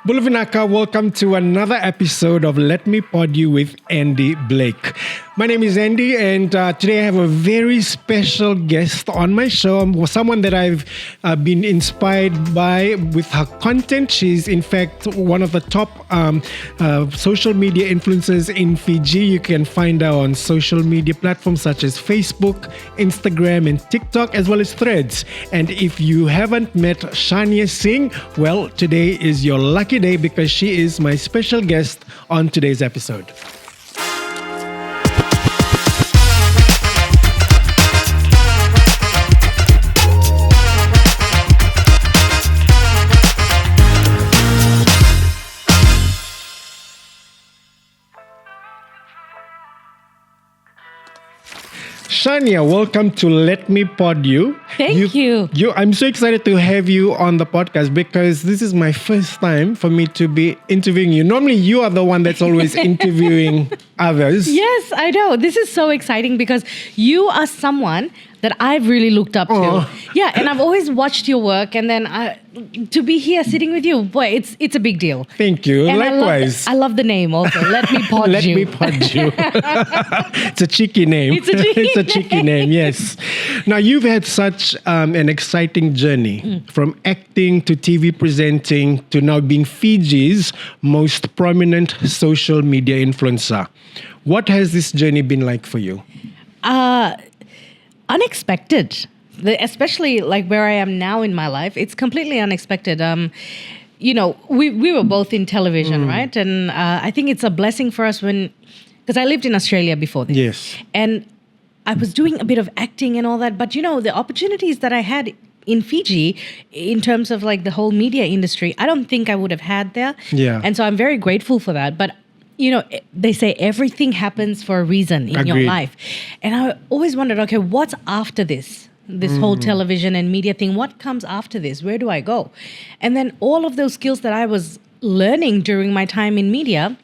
Bulavinaka, welcome to another episode of Let Me Pod You with Andy Blake. My name is Andy, and today I have a very special guest on my show. Someone that I've been inspired by with her content. She's, in fact, one of the top social media influencers in Fiji. You can find her on social media platforms such as Facebook, Instagram, and TikTok, as well as Threads. And if you haven't met Shania Singh, well, today is your lucky day because she is my special guest on today's episode. Shania, welcome to Let Me Pod You. Thank you. I'm so excited to have you on the podcast because this is my first time for me to be interviewing you. Normally, you are the one that's always interviewing others. Yes, I know. This is so exciting because you are someone that I've really looked up to. Yeah, and I've always watched your work, and then to be here sitting with you, boy, it's a big deal. Thank you. And likewise. I love the name also. Let me pod Let you. me pod you. It's a cheeky name. It's a cheeky name, yes. Now, you've had such an exciting journey from acting to TV presenting to now being Fiji's most prominent social media influencer. What has this journey been like for you? Unexpected, especially like where I am now in my life. It's completely unexpected. We were both in television, right? And I think it's a blessing for us because I lived in Australia before this. Yes. And I was doing a bit of acting and all that. But, the opportunities that I had in Fiji in terms of like the whole media industry, I don't think I would have had there. Yeah. And so I'm very grateful for that. But they say everything happens for a reason in your life. And I always wondered, okay, what's after this? This whole television and media thing, what comes after this? Where do I go? And then all of those skills that I was learning during my time in media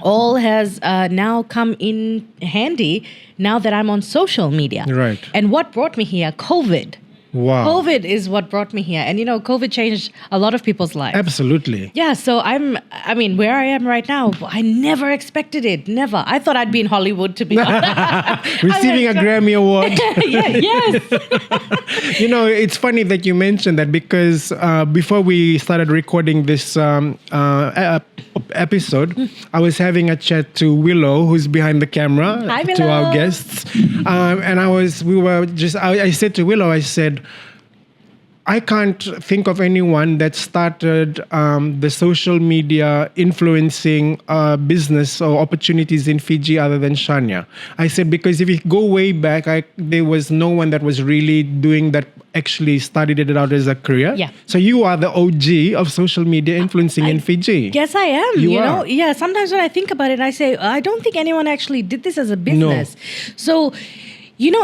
all has now come in handy now that I'm on social media. Right. And what brought me here? COVID. Wow. COVID is what brought me here. And, COVID changed a lot of people's lives. Absolutely. Yeah, so where I am right now, I never expected it. Never. I thought I'd be in Hollywood, to be honest. Receiving a Grammy Award. Yes. It's funny that you mentioned that because before we started recording this episode, I was having a chat to Willow, who's behind the camera, Hi, to our guests. And I said to Willow, I said, I can't think of anyone that started the social media influencing business or opportunities in Fiji other than Shania. I said, because if you go way back, there was no one that was really doing that, actually studied it out as a career. Yeah. So you are the OG of social media influencing in Fiji. Yes, I am. You are. Yeah, sometimes when I think about it, I say, I don't think anyone actually did this as a business. No. So,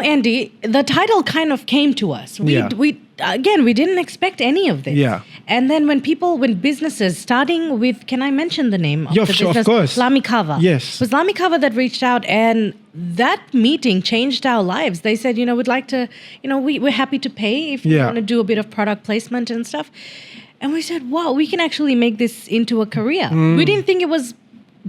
Andy, the title kind of came to us. We didn't expect any of this. Yeah. And then when businesses, starting with, can I mention the name of the business? Of course. Lamikava. Yes. It was Lamikava that reached out, and that meeting changed our lives. They said, we'd like to, we're happy to pay if you want to do a bit of product placement and stuff. And we said, wow, we can actually make this into a career. We didn't think it was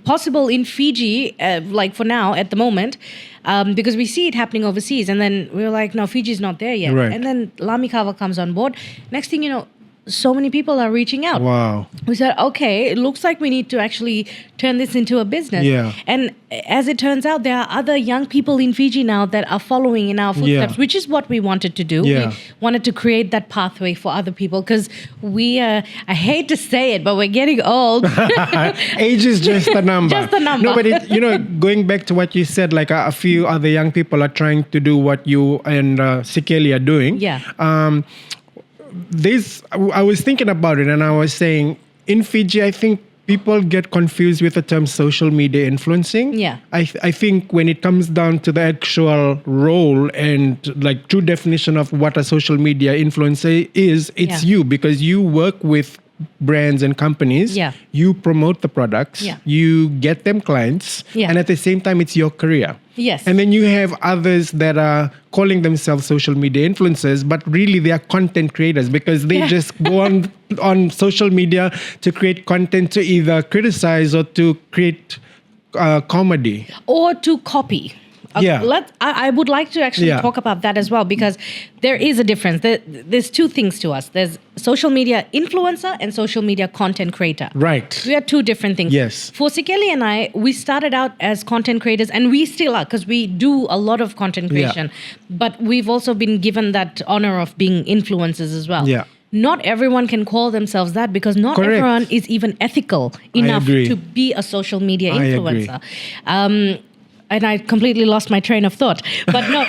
possible in Fiji, like for now, at the moment, because we see it happening overseas. And then we were like, no, Fiji's not there yet. Right. And then Lamikava comes on board. Next thing you know, so many people are reaching out. Wow. We said, okay, it looks like we need to actually turn this into a business. Yeah. And as it turns out, there are other young people in Fiji now that are following in our footsteps, which is what we wanted to do. Yeah. We wanted to create that pathway for other people because I hate to say it, but we're getting old. Age is just a number. Just a number. No, but going back to what you said, like a few other young people are trying to do what you and Sikeli are doing. Yeah. I was thinking about it and I was saying, in Fiji, I think people get confused with the term social media influencing. Yeah. I think when it comes down to the actual role and like true definition of what a social media influencer is, it's you, because you work with brands and companies. Yeah. You promote the products. Yeah. You get them clients. Yeah. And at the same time, it's your career. Yes. And then you have others that are calling themselves social media influencers, but really they are content creators because they just go on social media to create content to either criticize or to create comedy. Or to copy. Yeah. I would like to actually talk about that as well, because there is a difference. There's two things to us. There's social media influencer and social media content creator. Right. We are two different things. Yes. For Sikeli and I, we started out as content creators, and we still are, because we do a lot of content creation. But we've also been given that honor of being influencers as well. Yeah. Not everyone can call themselves that, because not Correct. everyone is even ethical enough agree. to be a social media I influencer. And I completely lost my train of thought. But no,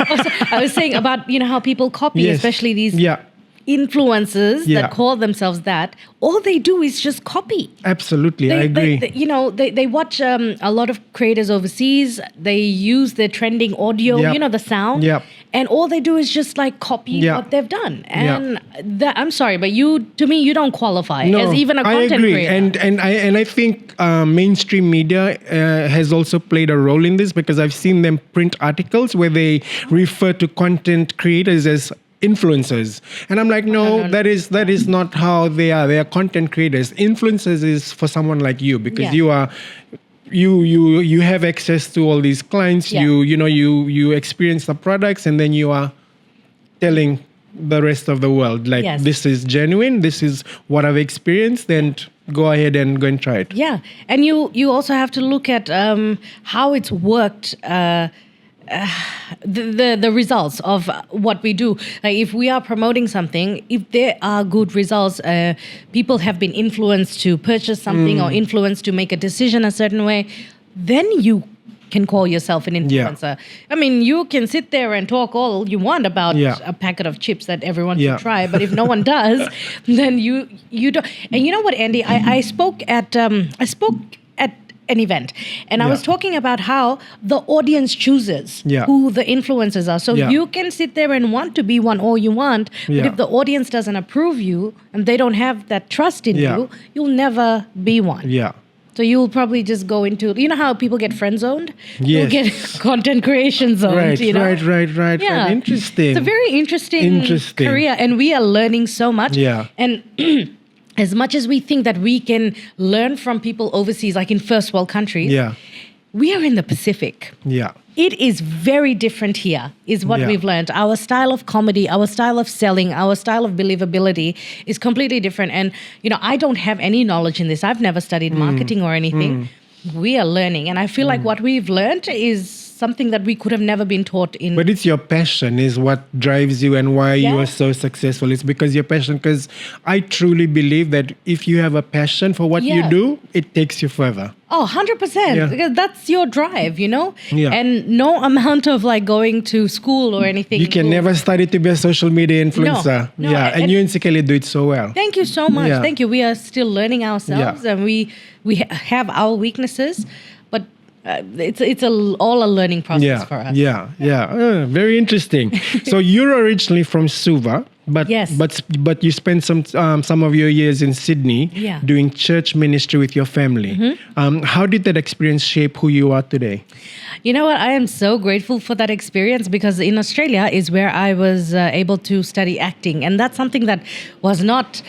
I was saying about, how people copy, especially these influencers that call themselves that. All they do is just copy. Absolutely, I agree. They watch a lot of creators overseas. They use the trending audio, the sound. Yep. And all they do is just like copy what they've done. And I'm sorry, but you don't qualify as even a content I agree. creator. And I think mainstream media has also played a role in this, because I've seen them print articles where they refer to content creators as influencers, and I'm like, no, that is not how they are. They are content creators. Influencers is for someone like you, because you are. You have access to all these clients. You experience the products, and then you are telling the rest of the world, like, this is genuine. This is what I've experienced. Then go ahead and go and try it. Yeah, and you also have to look at how it's worked. The results of what we do. Like, if we are promoting something, if there are good results, people have been influenced to purchase something or influenced to make a decision a certain way, then you can call yourself an influencer. I mean, you can sit there and talk all you want about a packet of chips that everyone should try, but if no one does, then you don't. And you know what, Andy? I spoke at an event, and I was talking about how the audience chooses who the influencers are. So you can sit there and want to be one all you want, but if the audience doesn't approve you and they don't have that trust in you, you'll never be one. Yeah. So you'll probably just go into, how people get friend zoned? Yes. You'll get content creation zoned. Right. Yeah. Interesting. It's a very interesting career, and we are learning so much. Yeah. And as much as we think that we can learn from people overseas, like in first world countries, we are in the Pacific. Yeah. It is very different here, is what we've learned. Our style of comedy, our style of selling, our style of believability is completely different. And, I don't have any knowledge in this. I've never studied marketing or anything. We are learning. And I feel like what we've learned is something that we could have never been taught in. But it's your passion is what drives you and why you are so successful. It's because your passion, because I truly believe that if you have a passion for what you do, it takes you further. Oh, 100%. Because that's your drive, Yeah. And no amount of like going to school or anything. You can never study to be a social media influencer. No, And you and Sikeli do it so well. Thank you so much. Thank you. We are still learning ourselves, and we have our weaknesses, but it's all a learning process for us. Very interesting. So you're originally from Suva, but you spent some of your years in Sydney doing church ministry with your family. How did that experience shape who you are today? You know what? I am so grateful for that experience, because in Australia is where I was able to study acting, and that's something that was not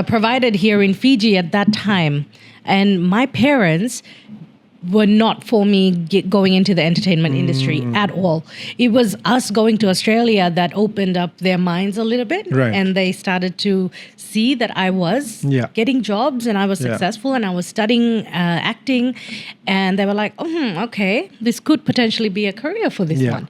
provided here in Fiji at that time. And my parents were not for me going into the entertainment industry at all. It was us going to Australia that opened up their minds a little bit. Right. And they started to see that I was getting jobs and I was successful and I was studying acting. And they were like, okay, this could potentially be a career for this one.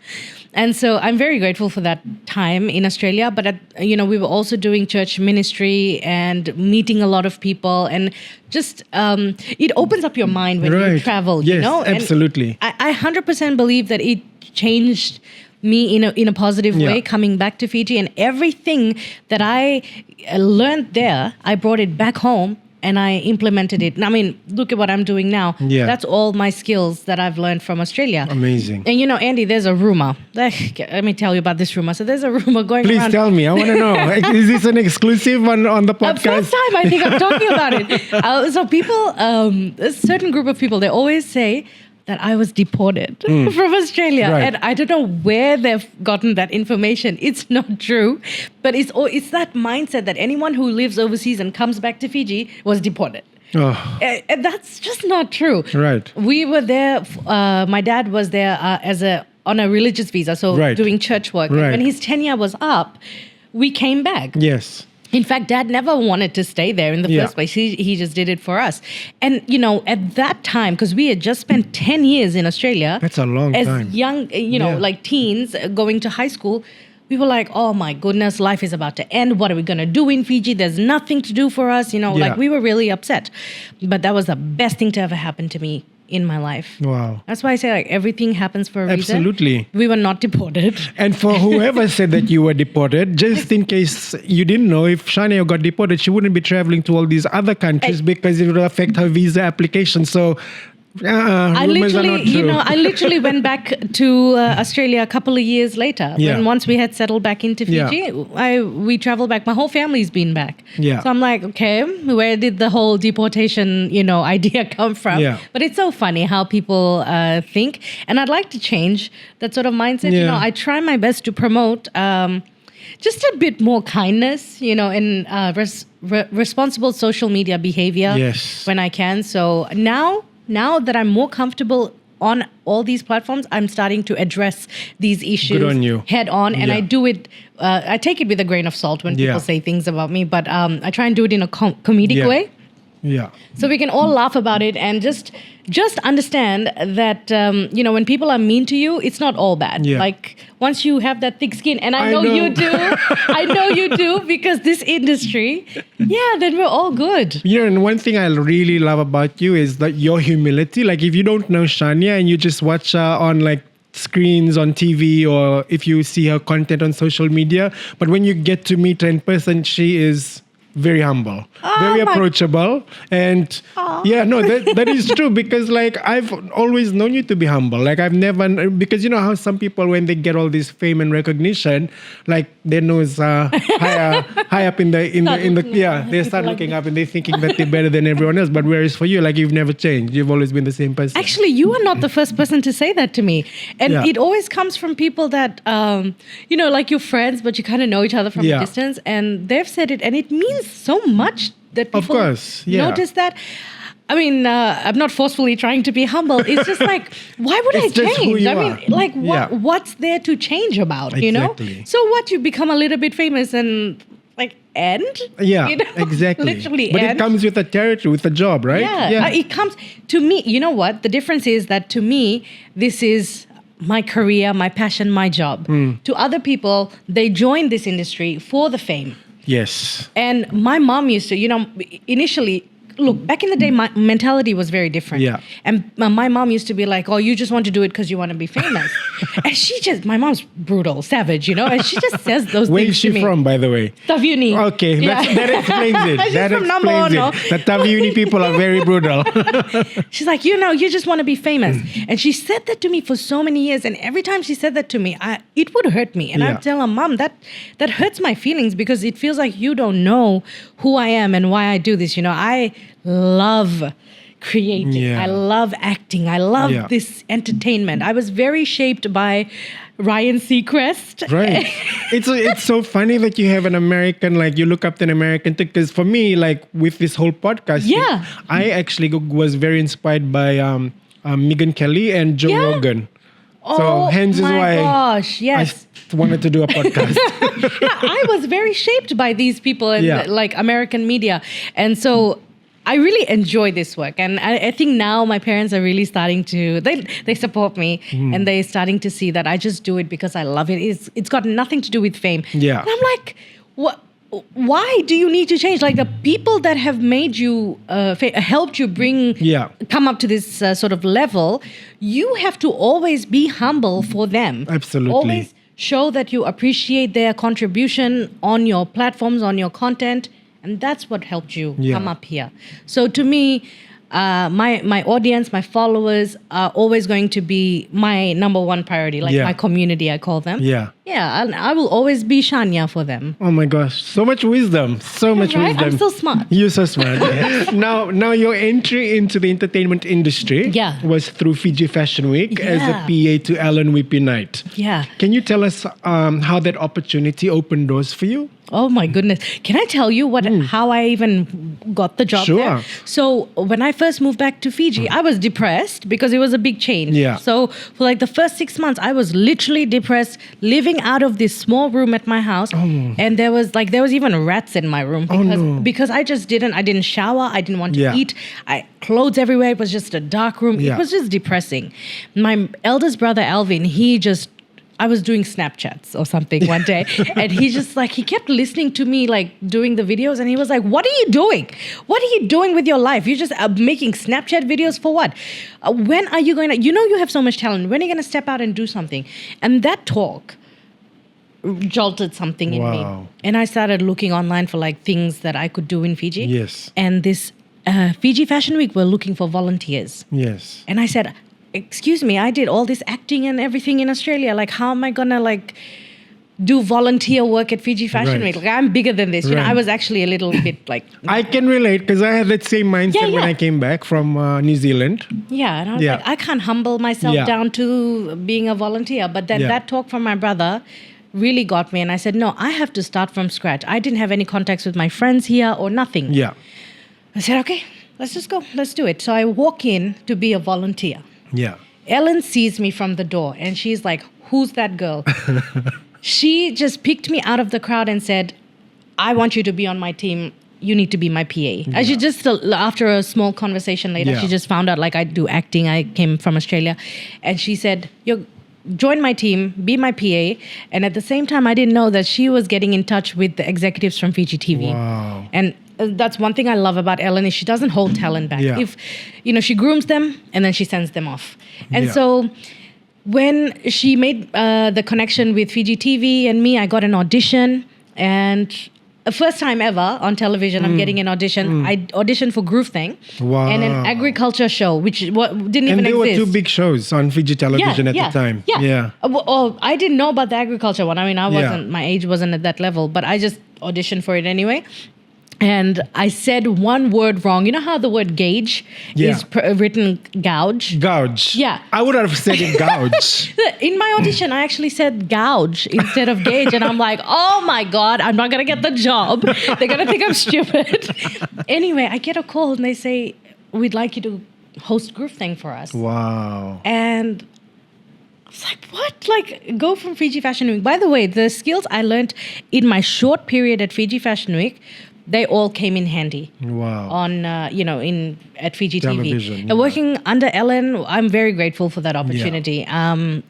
And so I'm very grateful for that time in Australia. But, we were also doing church ministry and meeting a lot of people. And just, it opens up your mind when you travel, yes, you know? Absolutely. And I 100% believe that it changed me in a positive way coming back to Fiji. And everything that I learned there, I brought it back home. and I implemented it. I mean, look at what I'm doing now. Yeah. That's all my skills that I've learned from Australia. Amazing. And you know, Andy, there's a rumor. Let me tell you about this rumor. So there's a rumor going Please around. tell me. I want to know. Is this an exclusive on the podcast? First time I think I'm talking about it. So people, a certain group of people, they always say that I was deported from Australia. Right. And I don't know where they've gotten that information. It's not true. But it's that mindset that anyone who lives overseas and comes back to Fiji was deported. Oh, And that's just not true. right. We were there, my dad was there on a religious visa, so Right. doing church work. Right. And when his tenure was up, we came back. Yes. In fact, Dad never wanted to stay there in the Yeah. first place. He just did it for us. And, you know, at that time, because we had just spent 10 years in Australia. That's a long as time. young, Yeah. like teens going to high school, we were like, oh my goodness, life is about to end. What are we going to do in Fiji? There's nothing to do for us. You know, Yeah. like we were really upset. But that was the best thing to ever happen to me in my life. Wow. That's why I say like everything happens for a reason. Absolutely. We were not deported. And for whoever said that you were deported, just in case you didn't know, if Shania got deported, she wouldn't be traveling to all these other countries because it would affect her visa application. So, rumors are not true. I literally went back to Australia a couple of years later. Yeah. When once we had settled back into Fiji, we traveled back. My whole family's been back. Yeah. So I'm like, okay, where did the whole deportation, idea come from? Yeah. But it's so funny how people think, and I'd like to change that sort of mindset. Yeah. I try my best to promote. Just a bit more kindness, and responsible social media behavior Yes. when I can. So now that I'm more comfortable on all these platforms, I'm starting to address these issues Good on you. head on. And Yeah. I do it, I take it with a grain of salt when Yeah. people say things about me, but I try and do it in a comedic Yeah. way. Yeah. So we can all laugh about it and just understand that, when people are mean to you, it's not all bad. Yeah. Like once you have that thick skin, and I I know know. you do, I know you do, because this industry, then we're all good. And one thing I really love about you is that your humility. Like if you don't know Shania and you just watch her on like screens on TV, or if you see her content on social media, but when you get to meet her in person, she is very humble, very my- approachable. And that is true, because like I've always known you to be humble. Like I've never, because you know how some people, when they get all this fame and recognition, like their nose high up in the they start looking up and they're thinking that they're better than everyone else. But whereas for you, like you've never changed. You've always been the same person. Actually, you are not the first person to say that to me. And Yeah. it always comes from people that, like your friends, but you kind of know each other from a Yeah. distance. And they've said it, and it means so much that people Of course, yeah. notice that. I mean, I'm not forcefully trying to be humble. It's just like, why would It's I just who change? you I mean, are. like, Yeah. what's there to change about, Exactly. So what, you become a little bit famous and like end? Yeah, You know? exactly. Literally but end. it comes with a territory, with a job, right? Yeah. It comes to me. You know what? The difference is that to me, this is my career, my passion, my job. To other people, they join this industry for the fame. Yes. And my mom used to, initially, look, back in the day, my mentality was very different. Yeah. And my mom used to be like, oh, you just want to do it because you want to be famous. And my mom's brutal, savage, and she just says those Where things is she to me. from, by the way? Taviuni. Okay, Yeah. that explains it. She's that from number explains one, it. The Taviuni people are very brutal. She's like, you just want to be famous. And she said that to me for so many years. And every time she said that to me, it would hurt me. And Yeah. I'd tell her, Mom, that hurts my feelings, because it feels like you don't know who I am and why I do this. I love creating. Yeah. I love acting. I love Yeah. this entertainment. I was very shaped by Ryan Seacrest. Right. It's so funny that you have an American, like you look up to an American, because for me, like with this whole podcast, Yeah. I actually was very inspired by Megan Kelly and Joe Yeah. Rogan. Oh, hence is my why gosh, yes. I wanted to do a podcast. I was very shaped by these people and Yeah. like American media. And so I really enjoy this work. And I think now my parents are really starting to, they support me and they're starting to see that I just do it because I love it. It's got nothing to do with fame. Yeah. And I'm like, what? Why do you need to change? Like the people that have made you, helped you come up to this sort of level, you have to always be humble for them. Absolutely. Always show that you appreciate their contribution on your platforms, on your content, And that's what helped you Yeah. come up here. So to me, my audience, my followers are always going to be my number one priority, like Yeah. my community, I call them. Yeah. Yeah, and I will always be Shania for them. Oh my gosh, so much wisdom. So much Right? wisdom. I'm so smart. You're so smart. Now your entry into the entertainment industry Yeah. was through Fiji Fashion Week as a PA to Ellen Whippy Knight. Yeah. Can you tell us how that opportunity opened doors for you? Oh my goodness. Can I tell you how I even got the job Sure. there? So when I first moved back to Fiji, I was depressed because it was a big change. Yeah. So for like the first 6 months, I was literally depressed, living out of this small room at my house. And there was even rats in my room because I didn't shower. I didn't want to Yeah. eat. Clothes everywhere. It was just a dark room. Yeah. It was just depressing. My eldest brother, Alvin, I was doing Snapchats or something one day, and he kept listening to me, like, doing the videos, and he was like, "What are you doing? What are you doing with your life? You're just making Snapchat videos for what? When are you going to, you have so much talent. When are you going to step out and do something?" And that talk jolted something in me. Wow. And I started looking online for, like, things that I could do in Fiji. Yes. And this Fiji Fashion Week were looking for volunteers. Yes. And I said, "Excuse me, I did all this acting and everything in Australia. Like, how am I gonna, like, do volunteer work at Fiji Fashion Right. Week? Like, I'm bigger than this." You know, Right. I was actually a little bit like, I can relate because I had that same mindset when Yeah. I came back from New Zealand. yeah. And I was Yeah. like, I can't humble myself Yeah. down to being a volunteer. But then Yeah. that talk from my brother really got me. And I said, no, I have to start from scratch. I didn't have any contacts with my friends here or nothing. Yeah. I said, okay, let's just go. Let's do it. So I walk in to be a volunteer. Yeah. Ellen sees me from the door and she's like, "Who's that girl?" She just picked me out of the crowd and said, "I want you to be on my team. You need to be my PA." She just, after a small conversation later, Yeah. she just found out, like, I do acting. I came from Australia. And she said, join my team, be my PA. And at the same time, I didn't know that she was getting in touch with the executives from Fiji TV. Wow. And that's one thing I love about Ellen is she doesn't hold talent back. Yeah. If, she grooms them and then she sends them off. And Yeah. so when she made the connection with Fiji TV and me, I got an audition. And first time ever on television, I'm getting an audition. I auditioned for Groove Thing Wow. and an agriculture show, which didn't And even there exist. were two big shows on Fiji television at the time. Yeah. I didn't know about the agriculture one. I mean, my age wasn't at that level, but I just auditioned for it anyway. And I said one word wrong. You know how the word gauge is written gouge? Gouge. Yeah. I would have said it gouge. In my audition, I actually said gouge instead of gauge. And I'm like, oh my God, I'm not going to get the job. They're going to think I'm stupid. Anyway, I get a call and they say, "We'd like you to host Groove Thing for us." Wow. And I was like, what? Like, go from Fiji Fashion Week. By the way, the skills I learned in my short period at Fiji Fashion Week, they all came in handy. Wow. On at Fiji Television, TV. yeah. And working under Ellen, I'm very grateful for that opportunity.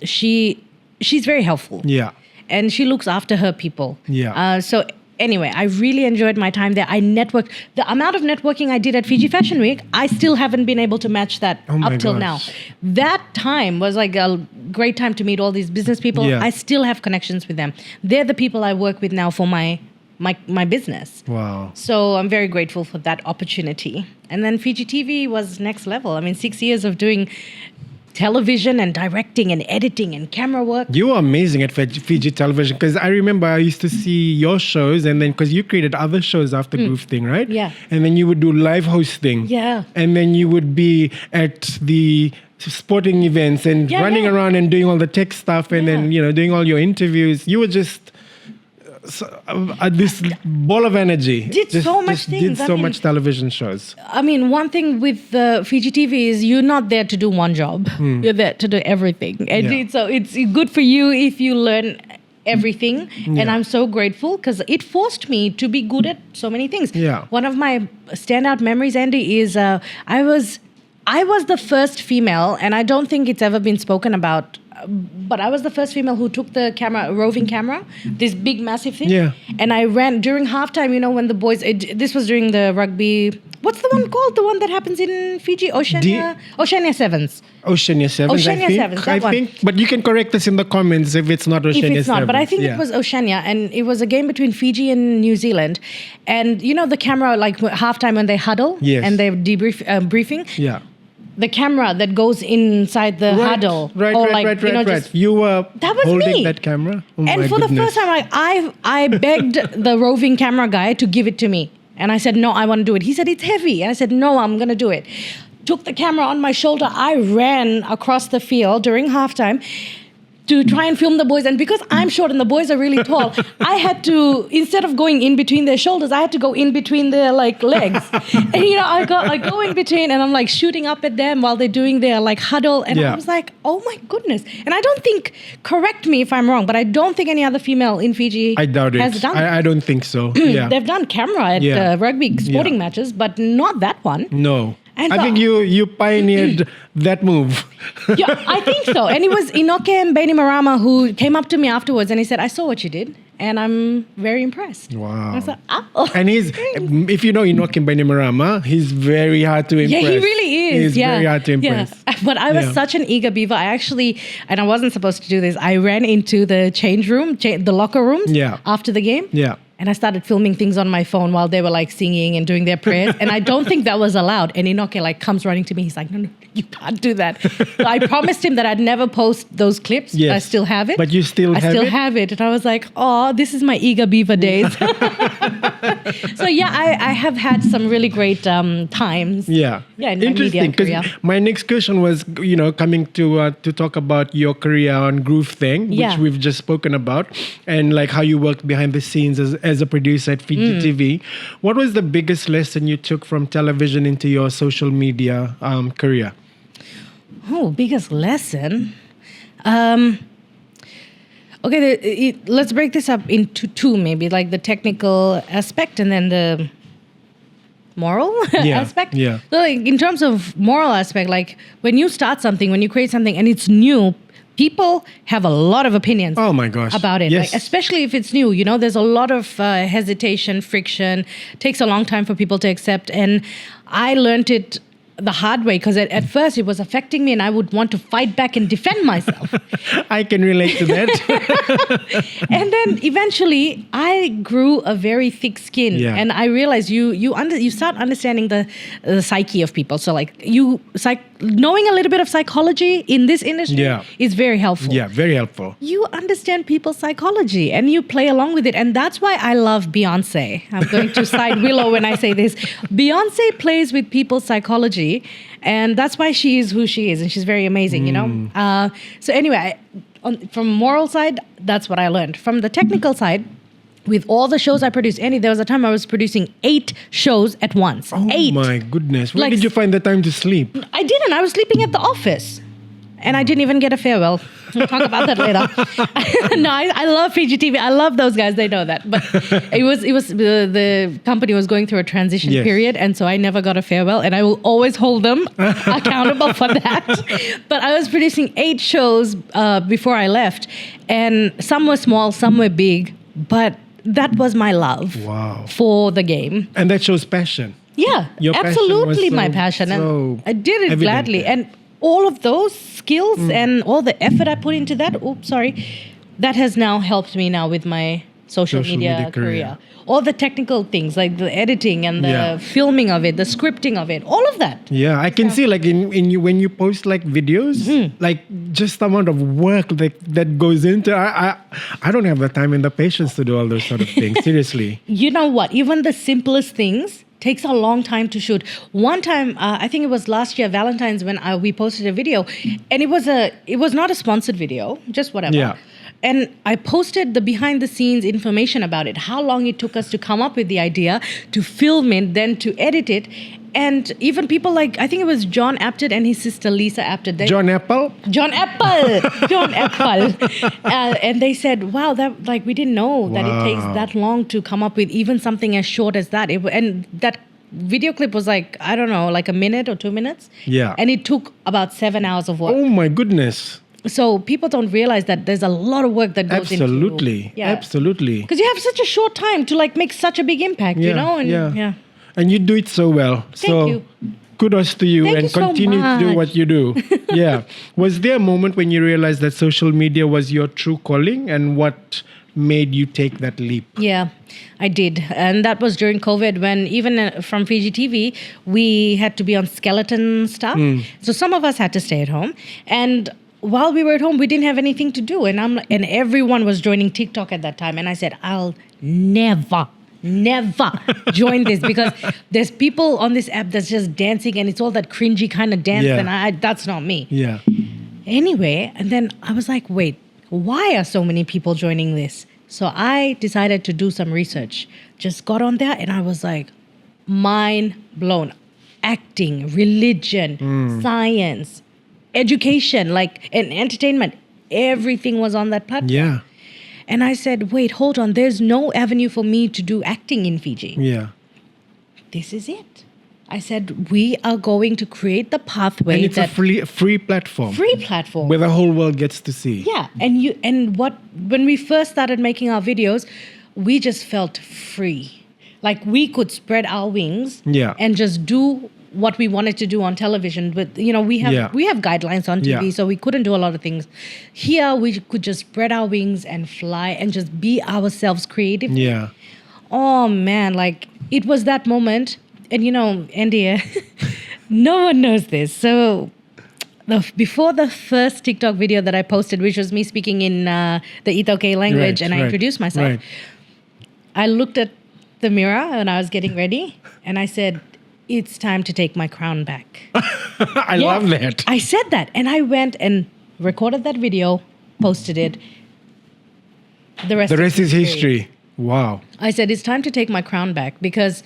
She's very helpful. Yeah. And she looks after her people. Yeah. So anyway, I really enjoyed my time there. I networked. The amount of networking I did at Fiji Fashion Week, I still haven't been able to match that my up till gosh. now. That time was like a great time to meet all these business people. Yeah. I still have connections with them. They're the people I work with now for my business. Wow. So I'm very grateful for that opportunity. And then Fiji TV was next level. I mean, 6 years of doing television and directing and editing and camera work. You were amazing at Fiji television because I remember I used to see your shows and then because you created other shows after Groove Thing, right? Yeah. And then you would do live hosting. Yeah. And then you would be at the sporting events and running around and doing all the tech stuff and then, doing all your interviews. You were just this ball of energy. Did so much things. Did so much television shows. I mean, one thing with Fiji TV is you're not there to do one job. You're there to do everything. And so it's good for you if you learn everything. And I'm so grateful because it forced me to be good at so many things. Yeah. One of my standout memories, Andy, is I was the first female, and I don't think it's ever been spoken about, but I was the first female who took the camera, a roving camera, this big, massive thing. Yeah. And I ran during halftime, when the boys, this was during the rugby what's the one called? The one that happens in Fiji? Oceania 7s. Oceania 7, Oceania 7, that one. think. But you can correct us in the comments if it's not Oceania 7. If it's not, but I think it was Oceania, and it was a game between Fiji and New Zealand. And you know the camera, like halftime when they huddle and they're briefing? Yeah. The camera that goes inside the huddle. Right. You were that was holding me. that camera? Oh and for the first time, I begged the roving camera guy to give it to me. And I said, no, I want to do it. He said, it's heavy. And I said, no, I'm going to do it. Took the camera on my shoulder. I ran across the field during halftime to try and film the boys. And because I'm short and the boys are really tall, I had to, instead of going in between their shoulders, I had to go in between their legs. And I go in between and I'm like shooting up at them while they're doing their like huddle. And I was like, oh my goodness. And I don't think, correct me if I'm wrong, but I don't think any other female in Fiji I doubt has it. done I don't think so. Yeah. They've done camera at rugby sporting matches, but not that one. No. And I think you pioneered that move. Yeah, I think so. And it was Inoke and Bainimarama who came up to me afterwards and he said, I saw what you did and I'm very impressed. Wow. And I was like, oh. And if you know Inoke Bainimarama, he's very hard to impress. Yeah, he really is. He's very hard to impress. Yeah. But I was such an eager beaver. I actually, and I wasn't supposed to do this, I ran into the change room, the locker rooms after the game. Yeah. And I started filming things on my phone while they were like singing and doing their prayers. And I don't think that was allowed. And Inoke like comes running to me. He's like, no, you can't do that. So I promised him that I'd never post those clips. Yes. I still have it. But you still have it? I still have it. And I was like, oh, this is my eager beaver days. So yeah, I have had some really great times. Yeah. Yeah, in my interesting. media career. My next question was, coming to talk about your career on Groove Thing, which we've just spoken about, and like how you worked behind the scenes as a producer at Fiji TV. What was the biggest lesson you took from television into your social media career? Oh, biggest lesson. Okay, let's break this up into two, maybe, like the technical aspect and then the moral aspect. Yeah. So like, in terms of moral aspect, like when you start something, when you create something and it's new, people have a lot of opinions. Oh my gosh. About it. Yes. Like, especially if it's new, there's a lot of hesitation, friction. Takes a long time for people to accept. And I learned it the hard way because at first it was affecting me and I would want to fight back and defend myself. I can relate to that. And then eventually I grew a very thick skin and I realized you start understanding the psyche of people. So like knowing a little bit of psychology in this industry is very helpful. Yeah, very helpful. You understand people's psychology and you play along with it. And that's why I love Beyonce. I'm going to side Willow when I say this. Beyonce plays with people's psychology. And that's why she is who she is. And she's very amazing, So anyway, from moral side, that's what I learned. From the technical side, with all the shows I produced, Andy, there was a time I was producing 8 shows at once. Oh 8. My goodness. Where did you find the time to sleep? I didn't. I was sleeping at the office. And I didn't even get a farewell. We'll talk about that later. No, I love Fiji TV. I love those guys. They know that. But it was the company was going through a transition period. And so I never got a farewell. And I will always hold them accountable for that. But I was producing 8 shows before I left. And some were small, some were big. But that was my love for the game. And that shows passion. Yeah, absolutely my passion. And I did it gladly. And all of those skills and all the effort I put into that, that has now helped me now with my social media career. All the technical things like the editing and the filming of it, the scripting of it, all of that. Yeah, I can see like in you when you post like videos, like just the amount of work that goes into. I don't have the time and the patience to do all those sort of things. Seriously. You know what? Even the simplest things takes a long time to shoot. One time, I think it was last year, Valentine's, when we posted a video, and it was not a sponsored video, just whatever. Yeah. And I posted the behind the scenes information about it, how long it took us to come up with the idea, to film it, then to edit it. And even people like, I think it was John Apted and his sister Lisa Apted. John Apple? John Apple! John Apple. And they said, wow, that we didn't know that it takes that long to come up with even something as short as that. And that video clip was like, I don't know, like a minute or 2 minutes. Yeah. And it took about 7 hours of work. Oh my goodness. So people don't realize that there's a lot of work that goes into Absolutely. Because you have such a short time to like make such a big impact, And And you do it so well. So you. kudos to you. Thank and you so continue to do much. what you do. Yeah. Was there a moment when you realized that social media was your true calling, and what made you take that leap? Yeah, I did. And that was during COVID when even from Fiji TV, we had to be on skeleton stuff. So some of us had to stay at home. And while we were at home, we didn't have anything to do. And everyone was joining TikTok at that time. And I said, I'll never join this because there's people on this app that's just dancing and it's all that cringy kind of dance. Yeah. And that's not me. Yeah. Anyway, and then I was like, wait, why are so many people joining this? So I decided to do some research. Just got on there and I was like, mind blown. Acting, religion, science, education, and entertainment. Everything was on that platform. Yeah. And I said, wait, hold on. There's no avenue for me to do acting in Fiji. Yeah. This is it. I said, we are going to create the pathway. And it's a free platform. Free platform. Where the whole world gets to see. Yeah. When we first started making our videos, we just felt free. Like we could spread our wings and just do what we wanted to do on television. But we have guidelines on TV, so we couldn't do a lot of things. Here we could just spread our wings and fly and just be ourselves creatively. Yeah. Oh man, it was that moment. And Andhy, no one knows this. So before the first TikTok video that I posted, which was me speaking in the Itoke language, and I introduced myself, I looked at the mirror and I was getting ready, and I said, it's time to take my crown back. I love that. I said that, and I went and recorded that video, posted it. The rest is history. Wow. I said, it's time to take my crown back because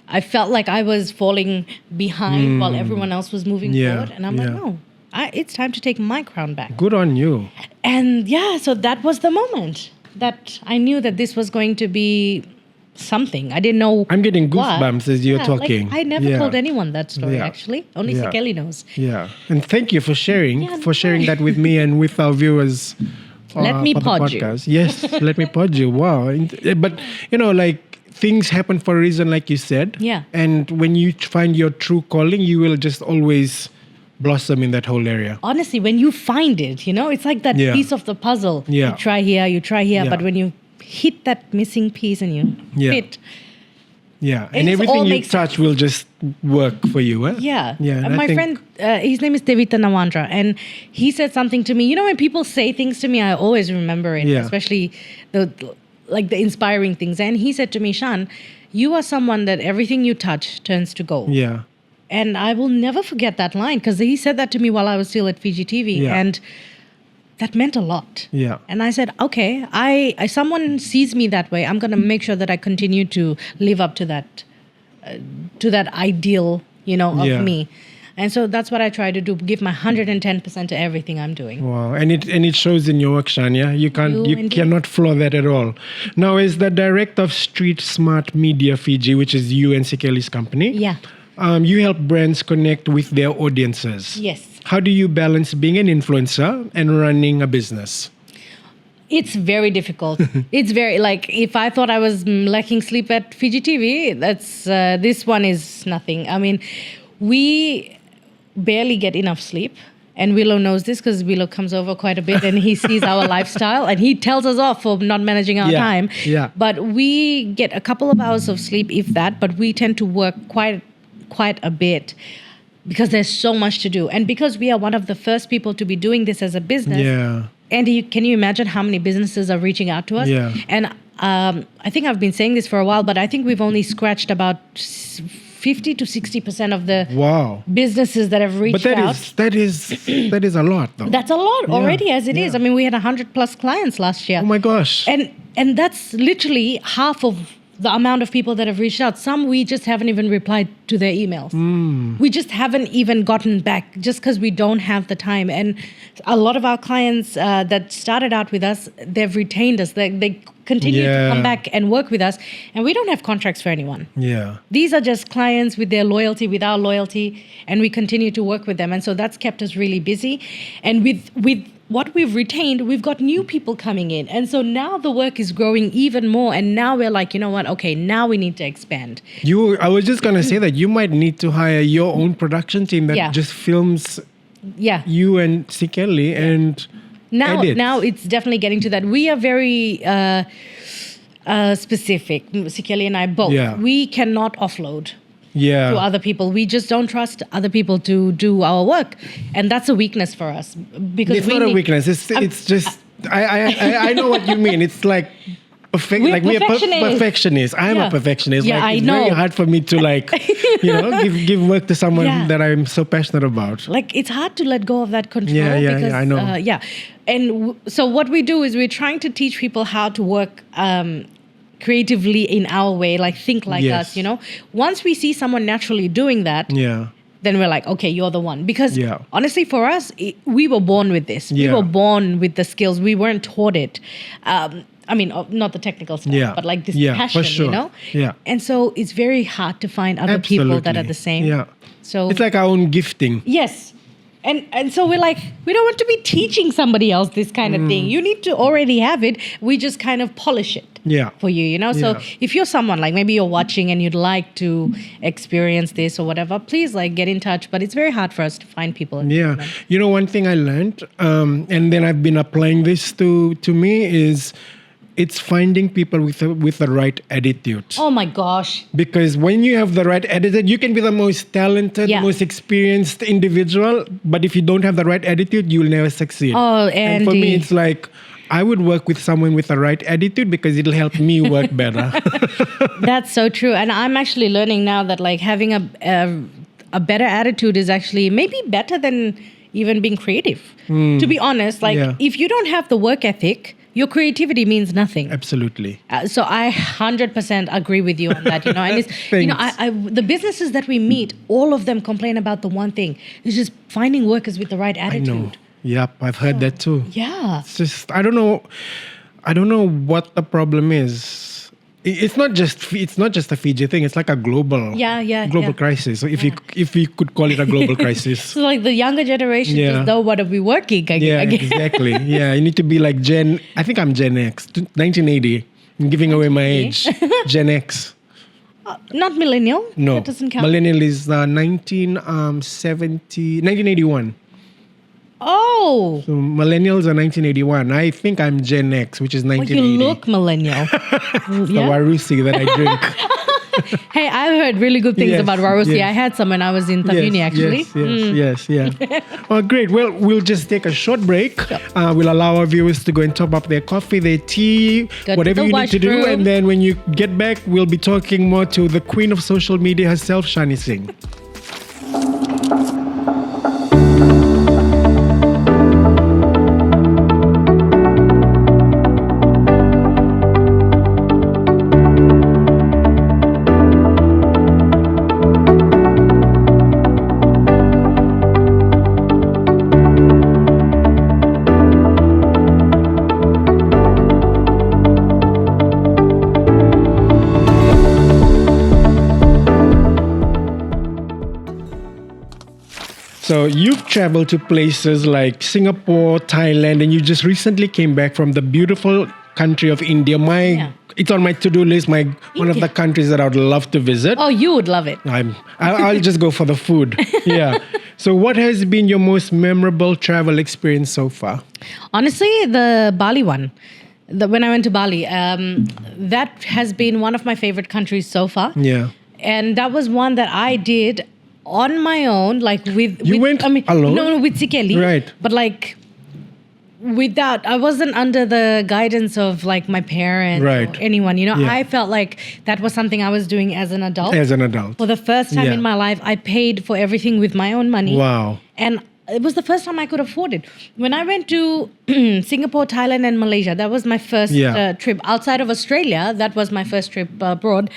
I felt like I was falling behind while everyone else was moving forward. And I'm like, no, it's time to take my crown back. Good on you. And so that was the moment that I knew that this was going to be something. I didn't know. I'm getting goosebumps as you're talking. I never told anyone that story, actually. Only Sikeli knows. Yeah. And thank you for sharing, that with me and with our viewers. Let me pod you. Yes, let me pod you. Wow. But, things happen for a reason, like you said. Yeah. And when you find your true calling, you will just always blossom in that whole area. Honestly, when you find it, it's like that piece of the puzzle. Yeah. You try here, but when you hit that missing piece and you fit. Yeah. And everything you touch will just work for you. Eh? Yeah. Yeah. My friend, his name is Devita Nawandra, and he said something to me. When people say things to me, I always remember it, especially the inspiring things. And he said to me, Shan, you are someone that everything you touch turns to gold. Yeah. And I will never forget that line because he said that to me while I was still at Fiji TV. Yeah. And that meant a lot. Yeah. And I said, okay, someone sees me that way. I'm going to make sure that I continue to live up to that ideal, of me. And so that's what I try to do, give my 110% to everything I'm doing. Wow. And it shows in your work, Shania. You cannot flaw that at all. Now, as the director of Street Smart Media Fiji, which is you and Sikeli's company. Yeah. You help brands connect with their audiences. Yes. How do you balance being an influencer and running a business? It's very difficult. It's very, if I thought I was lacking sleep at Fiji TV, this one is nothing. I mean, we barely get enough sleep. And Willow knows this because Willow comes over quite a bit and he sees our lifestyle and he tells us off for not managing our time. Yeah. But we get a couple of hours of sleep, if that, but we tend to work quite a bit because there's so much to do. And because we are one of the first people to be doing this as a business. Yeah. Andy, can you imagine how many businesses are reaching out to us? Yeah. And I think I've been saying this for a while, but I think we've only scratched about 50 to 60% of the businesses that have reached out. But that is a lot, though. That's a lot already as it is. I mean, we had 100 plus clients last year. Oh my gosh. And that's literally half of the amount of people that have reached out. Some we just haven't even replied to their emails. We just haven't even gotten back just because we don't have the time. And a lot of our clients that started out with us, they've retained us. They continue to come back and work with us. And we don't have contracts for anyone. Yeah. These are just clients with their loyalty, with our loyalty, and we continue to work with them. And so that's kept us really busy. And with what we've retained, we've got new people coming in. And so now the work is growing even more. And now we're like, you know what? Okay, now we need to expand. I was just going to say that you might need to hire your own production team that just films you and Sikeli and edits. Now it's definitely getting to that. We are very specific, Sikeli and I both. Yeah. We cannot offload to other people. We just don't trust other people to do our work. And that's a weakness for us. Because it's not a weakness. It's just, I know what you mean. It's like, we're perfectionists. I'm a perfectionist. Yeah, like, I it's know. very hard for me to give work to someone that I'm so passionate about. Like it's hard to let go of that control. Because, I know. And so what we do is we're trying to teach people how to work creatively in our way, like think like us, Once we see someone naturally doing that, then we're like, okay, you're the one. Because honestly, for us, we were born with this. We were born with the skills. We weren't taught it. Not the technical stuff, but like this passion, for sure. Yeah. And so it's very hard to find other people that are the same. Yeah. So it's like our own gifting. Yes. And so we're like, we don't want to be teaching somebody else this kind of thing. You need to already have it. We just kind of polish it for you, So if you're someone like maybe you're watching and you'd like to experience this or whatever, please like get in touch. But it's very hard for us to find people. Yeah. One thing I learned, and then I've been applying this to me is it's finding people with the right attitude. Oh my gosh. Because when you have the right attitude, you can be the most talented, most experienced individual, but if you don't have the right attitude, you'll never succeed. Oh, Andhy. And for me, it's like, I would work with someone with the right attitude because it'll help me work better. That's so true. And I'm actually learning now that like having a better attitude is actually maybe better than even being creative. To be honest, like if you don't have the work ethic, your creativity means nothing. Absolutely. So I 100% agree with you on that. And it's, the businesses that we meet, all of them complain about the one thing. It's just finding workers with the right attitude. I know. Yep, I've heard that too. Yeah. It's just, I don't know what the problem is. It's not just a Fiji thing. It's like a global crisis. So if you could call it a global crisis. So like the younger generation just know what are we working again. Exactly. Yeah, you need to be like I think I'm Gen X, 1980. I'm giving away my age. Gen X. Not millennial? No. That doesn't count. Millennial is 1981. Oh. So millennials are 1981. I think I'm Gen X, which is 1980. You look millennial. The Warusi that I drink. Hey, I've heard really good things about Warusi. I had some when I was in Tabuni, actually. Yes. Well, great. Well, we'll just take a short break. Sure. We'll allow our viewers to go and top up their coffee, their tea, whatever you need to do. And then when you get back, we'll be talking more to the queen of social media herself, Shania Singh. So you've traveled to places like Singapore, Thailand, and you just recently came back from the beautiful country of India. It's on my to-do list. One of the countries that I would love to visit. Oh, you would love it. I'll just go for the food. Yeah. So what has been your most memorable travel experience so far? Honestly, the Bali one. When I went to Bali, that has been one of my favorite countries so far. Yeah. And that was one that I did on my own, like with alone? No, with Sikeli. Right. But like without, I wasn't under the guidance of like my parents or anyone. I felt like that was something I was doing as an adult. For the first time in my life, I paid for everything with my own money. Wow. And it was the first time I could afford it. When I went to Singapore, Thailand, and Malaysia, that was my first trip. Outside of Australia, that was my first trip abroad.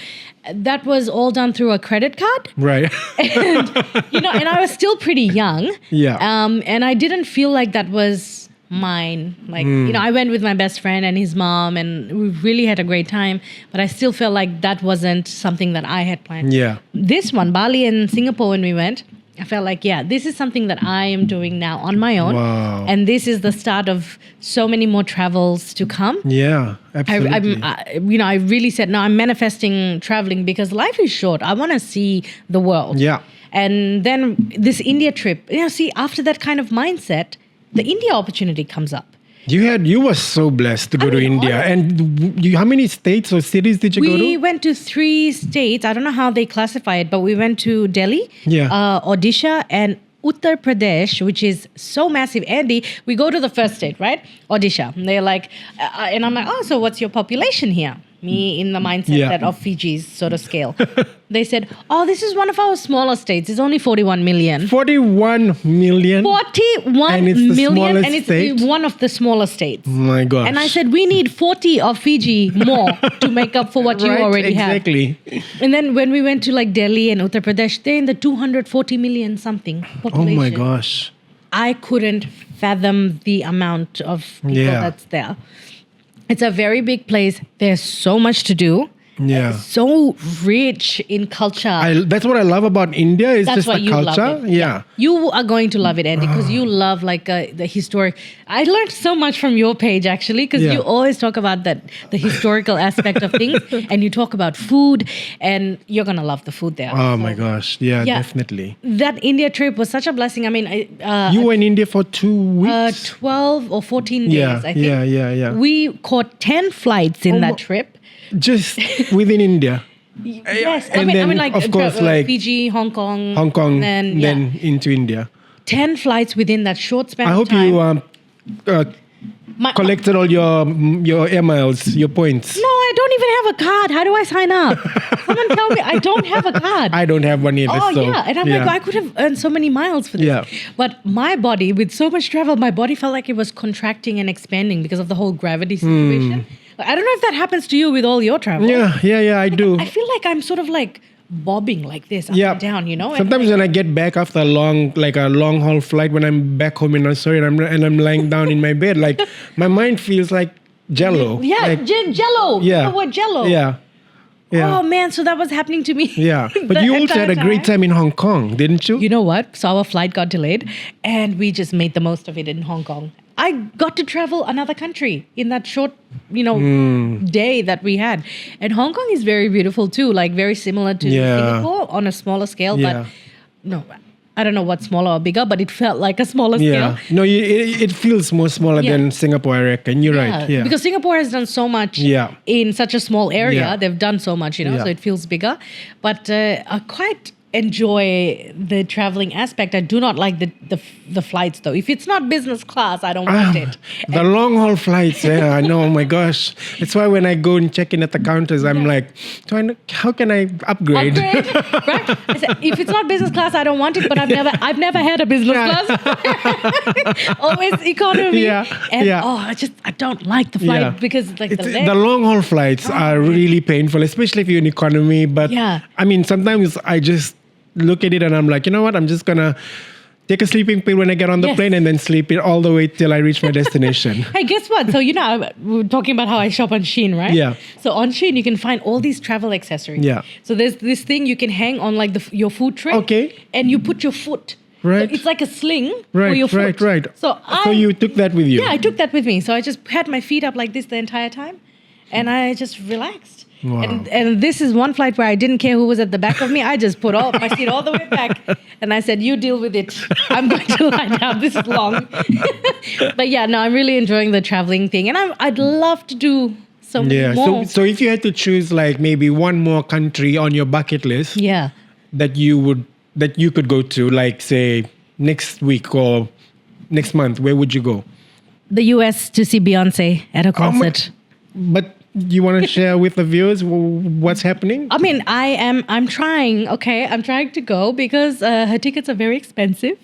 That was all done through a credit card. Right. And I was still pretty young. Yeah. And I didn't feel like that was mine. Like, I went with my best friend and his mom, and we really had a great time. But I still felt like that wasn't something that I had planned. Yeah. This one, Bali and Singapore, when we went, I felt like, this is something that I am doing now on my own. Wow. And this is the start of so many more travels to come. Yeah, absolutely. I really said, no, I'm manifesting traveling because life is short. I want to see the world. Yeah. And then this India trip, after that kind of mindset, the India opportunity comes up. You were so blessed to go to India. And how many states or cities did you go to? We went to 3 states. I don't know how they classify it, but we went to Delhi, Odisha, and Uttar Pradesh, which is so massive. Andy, we go to the first state, right? Odisha. And they're like, and I'm like, so what's your population here? Me in the mindset that of Fiji's sort of scale. They said, this is one of our smaller states. It's only 41 million. 41 million? 41 and it's million, the and it's state? one of the smaller states. My gosh. And I said, we need 40 of Fiji more to make up for what you already have. Exactly. And then when we went to like Delhi and Uttar Pradesh, they're in the 240 million something population. Oh my gosh. I couldn't fathom the amount of people that's there. It's a very big place. There's so much to do. Yeah. It's so rich in culture. That's what I love about India is That's just why the you culture. love it. Yeah. You are going to love it, Andy, because you love like the historic. I learned so much from your page actually, because you always talk about the historical aspect of things, and you talk about food, and you're gonna love the food there. Oh my gosh. Yeah, definitely. That India trip was such a blessing. I mean, you were in India for 2 weeks? 12 or 14 days, I think. Yeah. We caught 10 flights in that trip. Just within India? Yes, And I then, mean, like, of course, like Fiji, Hong Kong, then into India. 10 flights within that short span I of hope time. you collected all your air miles, your points. No, I don't even have a card. How do I sign up? Someone tell me. I don't have a card. I don't have one either. And I'm like, I could have earned so many miles for this. Yeah. But my body, with so much travel, my body felt like it was contracting and expanding because of the whole gravity situation. I don't know if that happens to you with all your travel. Yeah, I do. I feel like I'm sort of like bobbing like this up and down, Sometimes when I get back after a long haul flight, when I'm back home in Australia and I'm lying down in my bed, like my mind feels like jello. Yeah, like, jello. Yeah. The word jello. Yeah. Oh man, so that was happening to me. Yeah. But you also had a great time in Hong Kong, didn't you? You know what? So our flight got delayed and we just made the most of it in Hong Kong. I got to travel another country in that short, day that we had. And Hong Kong is very beautiful too, like very similar to Singapore on a smaller scale. But no, I don't know what's smaller or bigger, but it felt like a smaller scale. No, it feels more smaller than Singapore, I reckon. You're right. Yeah. Because Singapore has done so much in such a small area. Yeah. They've done so much, so it feels bigger. But I quite enjoy the traveling aspect. I do not like the flights though. If it's not business class, I don't want it. The long haul flights, I know. Oh my gosh. That's why when I go and check in at the counters, I'm like, how can I upgrade? Right? I said, if it's not business class, I don't want it. But I've never had a business class. Always economy. And I don't like the flight because like the long haul flights are really painful, especially if you're in economy. But I mean, sometimes I just look at it and I'm like, you know what? I'm just gonna take a sleeping pill when I get on the plane and then sleep it all the way till I reach my destination. Hey, guess what? So, we're talking about how I shop on Shein, right? Yeah. So on Shein, you can find all these travel accessories. Yeah. So there's this thing you can hang on like your food tray. Okay. And you put your foot. Right. So it's like a sling for your foot. Right. So you took that with you? Yeah, I took that with me. So I just had my feet up like this the entire time. And I just relaxed. Wow. And this is one flight where I didn't care who was at the back of me. I just put all my seat all the way back. And I said, you deal with it. I'm going to lie down. This is long. But I'm really enjoying the traveling thing. And I'd love to do so many more. So if you had to choose like maybe one more country on your bucket list that you could go to, like say next week or next month, where would you go? The US to see Beyonce at a concert. But you want to share with the viewers what's happening? I mean, I'm trying, okay? I'm trying to go because her tickets are very expensive.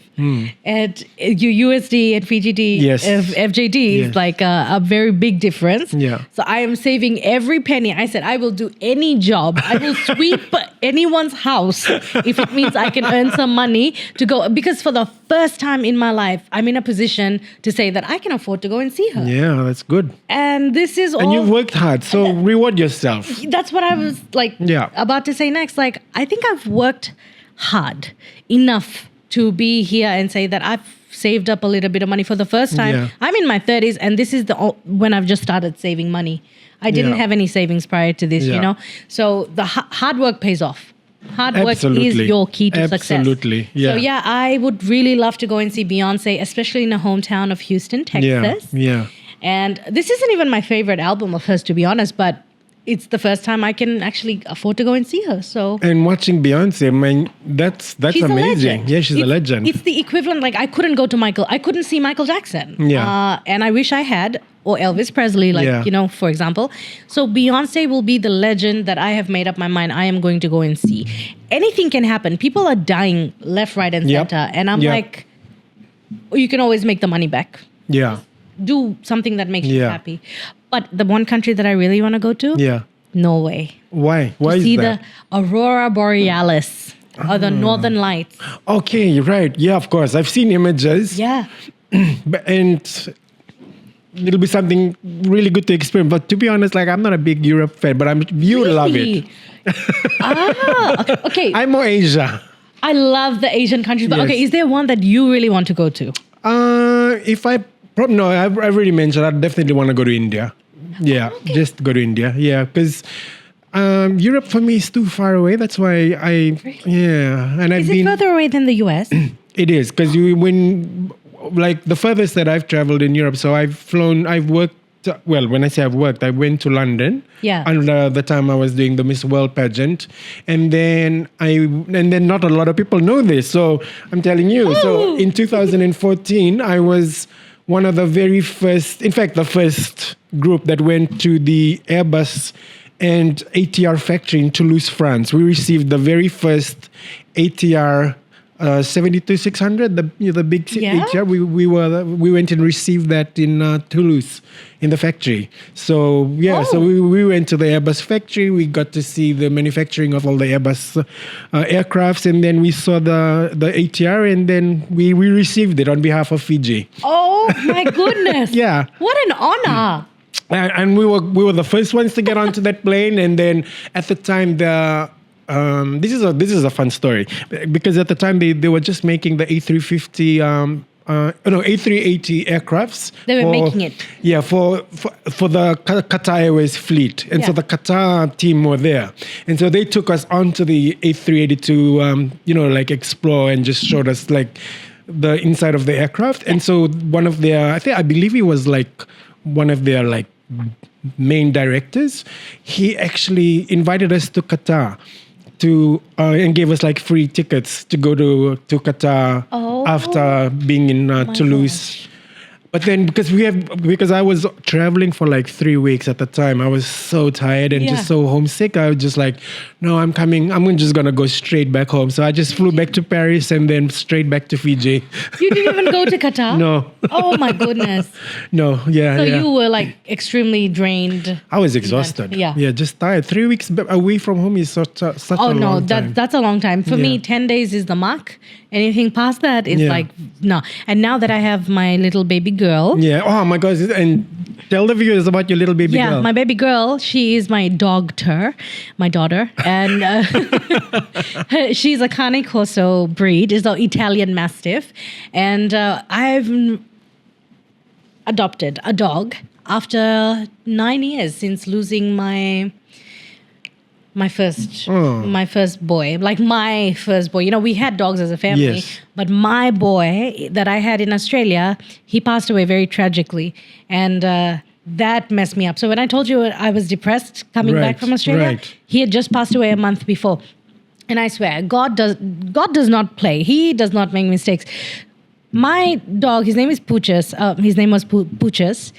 At USD and FijiD, Yes. FJD Yes. is like a very big difference. Yeah. So I am saving every penny. I said, I will do any job. I will sweep anyone's house if it means I can earn some money to go. Because for the first time in my life, I'm in a position to say that I can afford to go and see her. Yeah, that's good. And this is all. And you've worked hard, so reward yourself. That's what I was like Yeah. about to say next. Like, I think I've worked hard enough to be here and say that I've saved up a little bit of money for the first time. Yeah. I'm in my 30s, and this is when I've just started saving money. I didn't Yeah. have any savings prior to this, Yeah. you know? So the hard work pays off. Hard work is Absolutely. your key to success. Absolutely, yeah. So yeah, I would really love to go and see Beyonce, especially in the hometown of Houston, Texas. Yeah. And this isn't even my favorite album of hers, to be honest, but it's the first time I can actually afford to go and see her. So And watching Beyonce, I mean, that's she's amazing. a legend. Yeah, she's a legend. It's the equivalent. Like, I couldn't see Michael Jackson. Yeah. And I wish I had, or Elvis Presley, like, Yeah. you know, for example. So Beyonce will be the legend that I have made up my mind I am going to go and see. Anything can happen. People are dying left, right, and Yep. center. And I'm Yep. like, you can always make the money back. Yeah. Do something that makes you Yeah. happy. But the one country that I really want to go to, Yeah. Norway. Why? Why To is see that? the Aurora Borealis or the Northern Lights. Okay, right. Yeah, of course. I've seen images. Yeah. And it'll be something really good to experience. But to be honest, like I'm not a big Europe fan, but you love it. Okay. I'm more Asia. I love the Asian countries. But Yes. okay, is there one that you really want to go to? If I no, I've already mentioned I definitely want to go to India. Yeah, just go to India. Yeah, because Europe for me is too far away. That's why and I've Is it been. further away than the US? It is because like the furthest that I've traveled in Europe. So I've worked. Well, when I say I've worked, I went to London. Yeah. Under the time I was doing the Miss World pageant, and then not a lot of people know this. So I'm telling you. So in 2014, I was one of the very first, in fact, the first group that went to the Airbus and ATR factory in Toulouse, France. We received the very first ATR 72-600, the big Yeah. ATR. We went and received that in Toulouse in the factory. So so we went to the Airbus factory. We got to see the manufacturing of all the Airbus aircrafts, and then we saw the ATR, and then we received it on behalf of Fiji. Oh my goodness. Yeah. What an honor. And we were the first ones to get onto that plane, and then at the time this is a fun story because at the time they were just making the A350 A380 aircrafts. They were making it. Yeah, for the Qatar Airways fleet, and so Yeah. the Qatar team were there, and so they took us onto the A380 to like explore and just showed us like the inside of the aircraft, and so one of their I believe he was like one of their like main directors. He actually invited us to Qatar to and gave us like free tickets to go to Qatar after being in Toulouse. But then because I was traveling for like 3 weeks at the time, I was so tired and just so homesick. I was just like, no, I'm coming. I'm just going to go straight back home. So I just flew back to Paris and then straight back to Fiji. You didn't even go to Qatar? No. Oh my goodness. No, yeah. So you were like extremely drained. I was exhausted. Yeah. Yeah, just tired. 3 weeks away from home is such a long time. That's a long time. For me, 10 days is the mark. Anything past that is like, no. And now that I have my little baby girl. Yeah. Oh my gosh. And tell the viewers about your little baby girl. Yeah, my baby girl, she is my dogter, my daughter. And she's a Cane Corso breed. It's an Italian Mastiff. And I've adopted a dog after 9 years since losing my first boy, like my first boy. We had dogs as a family, but my boy that I had in Australia, he passed away very tragically, and that messed me up. So when I told you I was depressed coming back from Australia, he had just passed away a month before, and I swear God does not play. He does not make mistakes. My dog, his name is Poochus. His name was Poochus.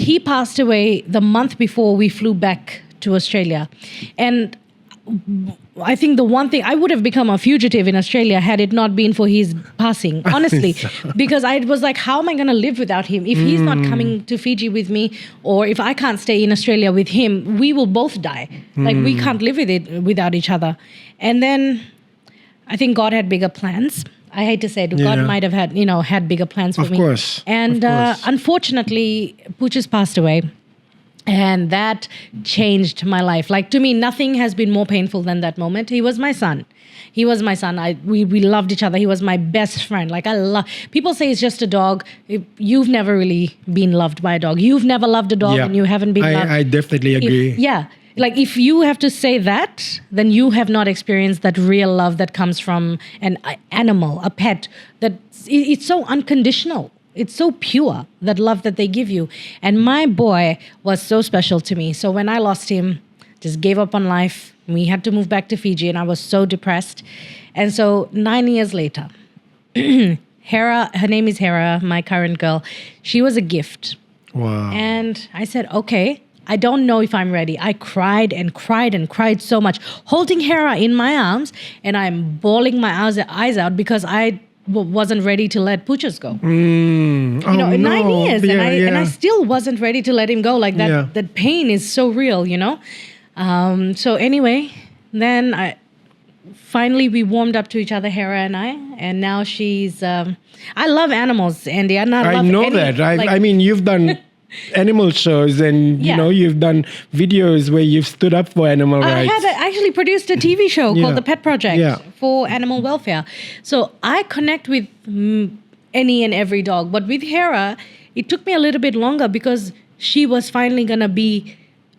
he passed away the month before we flew back to Australia. And I think the one thing, I would have become a fugitive in Australia had it not been for his passing, honestly. Because I was like, how am I going to live without him? If he's not coming to Fiji with me, or if I can't stay in Australia with him, we will both die. Like, we can't live with it without each other. And then I think God had bigger plans. I hate to say it, God might have had bigger plans for me. Of course. And unfortunately, Pooch's passed away. And that changed my life. Like, to me, nothing has been more painful than that moment. He was my son. We loved each other. He was my best friend. Like, people say it's just a dog. You've never really been loved by a dog. You've never loved a dog and you haven't been loved. I definitely agree. Like, if you have to say that, then you have not experienced that real love that comes from an animal, a pet, that it's so unconditional. It's so pure, that love that they give you. And my boy was so special to me. So when I lost him, just gave up on life. We had to move back to Fiji, and I was so depressed. And so 9 years later, Hera, her name is Hera, my current girl, she was a gift. Wow. And I said, okay, I don't know if I'm ready. I cried and cried and cried so much, holding Hera in my arms, and I'm bawling my eyes out because I wasn't ready to let Poochers go. 9 years, and I still wasn't ready to let him go. Like that, that pain is so real, So anyway, then finally we warmed up to each other, Hera and I, and now she's. I love animals, Andy. I know that. I mean, you've done animal shows, and you've done videos where you've stood up for animal rights. I actually produced a TV show called The Pet Project for animal welfare. So I connect with any and every dog. But with Hera, it took me a little bit longer because she was finally going to be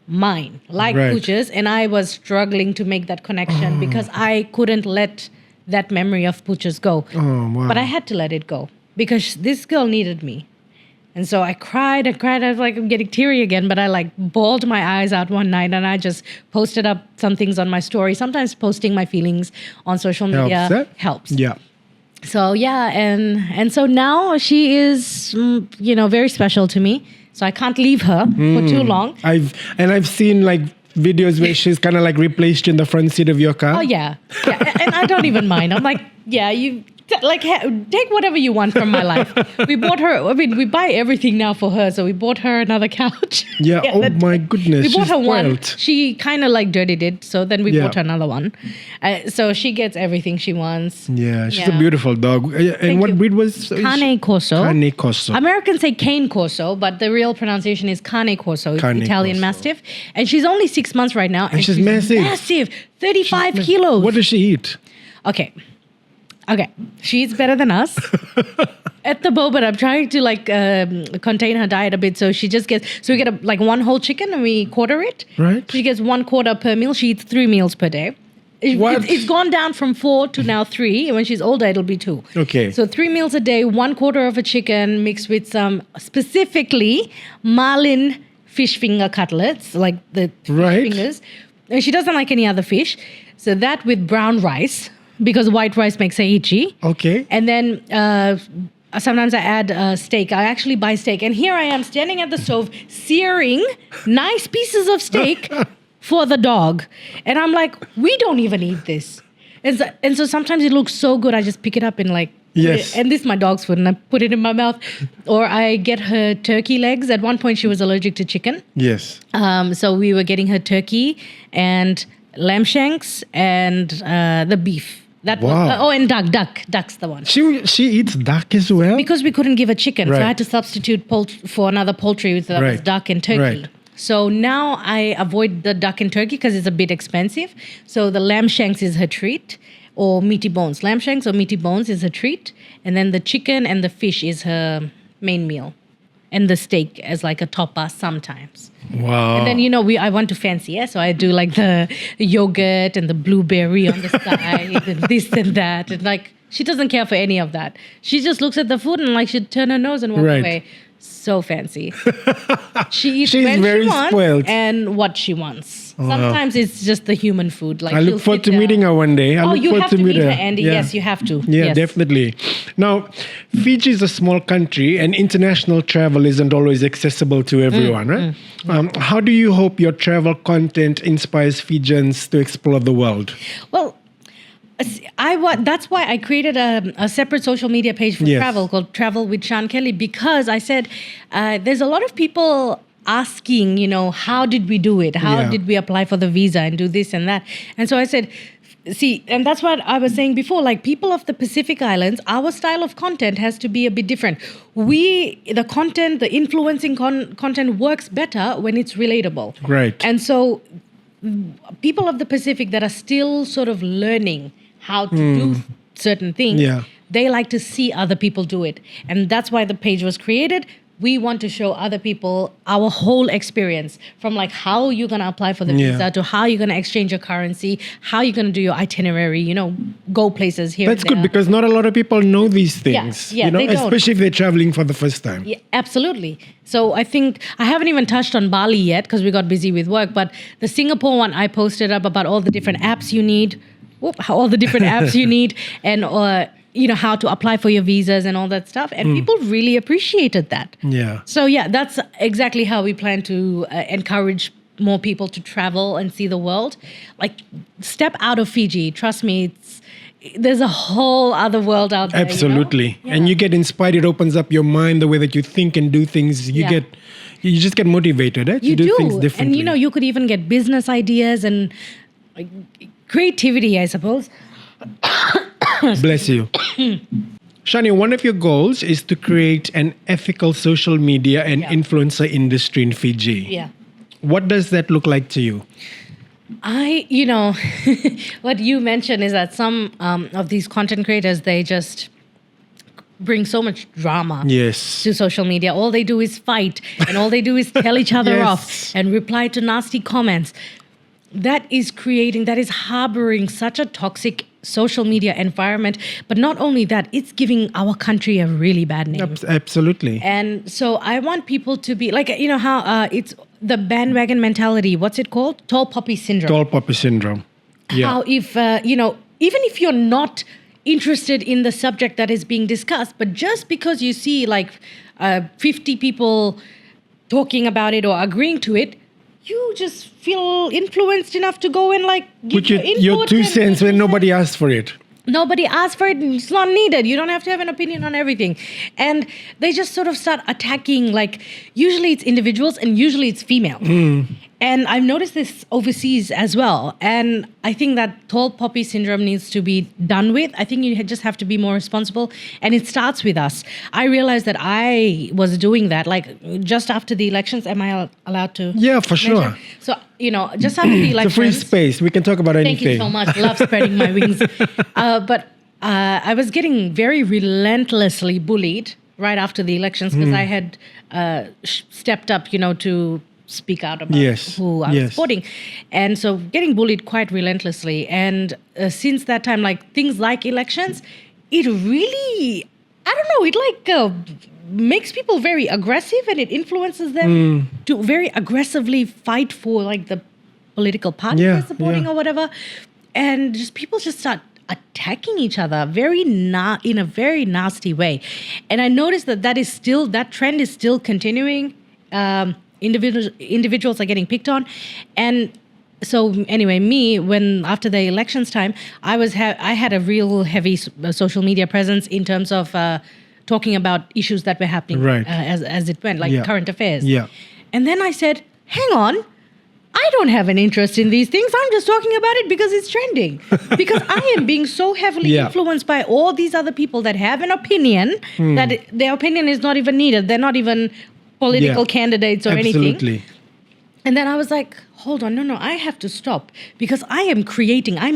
mine, like Pooch's, and I was struggling to make that connection because I couldn't let that memory of Pooch's go. Oh, wow. But I had to let it go because this girl needed me. And so I cried and cried. I was like, I'm getting teary again, but I bawled my eyes out one night, and I just posted up some things on my story. Sometimes posting my feelings on social media helps. Yeah. So and so now she is, very special to me. So I can't leave her for too long. I've seen videos where she's kind of replaced you in the front seat of your car. Oh yeah. And I don't even mind. I'm like, you. Take whatever you want from my life. We bought her, we buy everything now for her. So we bought her another couch. Yeah, oh my goodness. We bought her spoiled. one. She kind of dirtied it. So then we bought her another one. So she gets everything she wants. Yeah, she's a beautiful dog. And what breed was Cane Corso. Cane Corso. Americans say Cane Corso, but the real pronunciation is Cane Corso. It's Italian Mastiff. And she's only 6 months right now. And she's massive. Massive. 35 kilos. What does she eat? Okay, she eats better than us. At the moment, I'm trying to contain her diet a bit. So she just gets, we get one whole chicken and we quarter it. Right. She gets 1/4 per meal. She eats 3 meals per day. It's gone down from 4 to now 3. And when she's older, it'll be 2. Okay. So 3 meals a day, 1/4 of a chicken mixed with some specifically marlin fish finger cutlets, like the fish fingers. And she doesn't like any other fish. So that with brown rice, because white rice makes her itchy. Okay. And then sometimes I add steak. I actually buy steak. And here I am standing at the stove searing nice pieces of steak for the dog. And I'm like, we don't even eat this. And so sometimes it looks so good, I just pick it up and and this is my dog's food, and I put it in my mouth. Or I get her turkey legs. At one point, she was allergic to chicken. Yes. So we were getting her turkey and lamb shanks and the beef. And duck's the one. She eats duck as well? Because we couldn't give her chicken, so I had to substitute for another poultry with duck and turkey. Right. So now I avoid the duck and turkey because it's a bit expensive. So the lamb shanks is her treat, or meaty bones. Lamb shanks or meaty bones is her treat, and then the chicken and the fish is her main meal, and the steak as a topper sometimes. Wow. And then, I want to fancy, so I do the yogurt and the blueberry on the side and this and that. And she doesn't care for any of that. She just looks at the food and she'd turn her nose and walk away. So fancy. She eats when she wants spoiled. and what she wants. Sometimes it's just the human food. Like I look forward to meeting her one day. You have to meet her, Andy. Yeah. Yes, you have to. Yeah, Yes. definitely. Now, Fiji is a small country and international travel isn't always accessible to everyone, right? How do you hope your travel content inspires Fijians to explore the world? Well, that's why I created a separate social media page for travel called Travel with Sean Kelly, because I said there's a lot of people asking, how did we do it? How did we apply for the visa and do this and that? And so I said, see, and that's what I was saying before, like people of the Pacific Islands, our style of content has to be a bit different. The influencing content works better when it's relatable. Right. And so people of the Pacific that are still sort of learning how to do certain things, they like to see other people do it. And that's why the page was created. We want to show other people our whole experience, from like how you're going to apply for the visa to how you're going to exchange your currency, how you're going to do your itinerary, go places here. That's good, because not a lot of people know these things, they don't. Especially if they're traveling for the first time. Yeah, absolutely. So I think I haven't even touched on Bali yet because we got busy with work, but the Singapore one I posted up about all the different apps you need, and how to apply for your visas and all that stuff. And people really appreciated that. Yeah. So that's exactly how we plan to encourage more people to travel and see the world. Like, step out of Fiji. Trust me, there's a whole other world out there. Absolutely. And you get inspired. It opens up your mind, the way that you think and do things. You just get motivated to do things differently. And you could even get business ideas and creativity, I suppose. Bless you. Shania, one of your goals is to create an ethical social media and influencer industry in Fiji. Yeah. What does that look like to you? What you mentioned is that some of these content creators, they just bring so much drama to social media. All they do is fight, and all they do is tell each other off and reply to nasty comments. That is harboring such a toxic social media environment. But not only that, it's giving our country a really bad name. Absolutely. And so I want people to be like, how it's the bandwagon mentality. What's it called? Tall poppy syndrome. Tall poppy syndrome. Yeah. How if, even if you're not interested in the subject that is being discussed, but just because you see like 50 people talking about it or agreeing to it, you just feel influenced enough to go and give your 2 cents when nobody asked for it. Nobody asked for it, and it's not needed. You don't have to have an opinion on everything. And they just sort of start attacking, usually it's individuals and usually it's female. And I've noticed this overseas as well. And I think that tall poppy syndrome needs to be done with. I think you just have to be more responsible. And it starts with us. I realized that I was doing that, just after the elections. Am I allowed to? Yeah, for sure. So, just after the elections. It's a free space. We can talk about anything. Thank you so much. Love spreading my wings. But I was getting very relentlessly bullied right after the elections because I had stepped up, to speak out about who I was supporting. And so getting bullied quite relentlessly. And since that time, things like elections, it really, I don't know, it makes people very aggressive, and it influences them to very aggressively fight for the political party they're supporting or whatever. And people just start attacking each other in a very nasty way. And I noticed that trend is still continuing. Individuals are getting picked on. And so anyway, after the elections time, I had a real heavy social media presence in terms of talking about issues that were happening as it went, current affairs. Yeah. And then I said, hang on, I don't have an interest in these things. I'm just talking about it because it's trending. Because I am being so heavily influenced by all these other people that have an opinion that their opinion is not even needed. They're not even political candidates or anything. And then I was like, hold on, no, I have to stop because I'm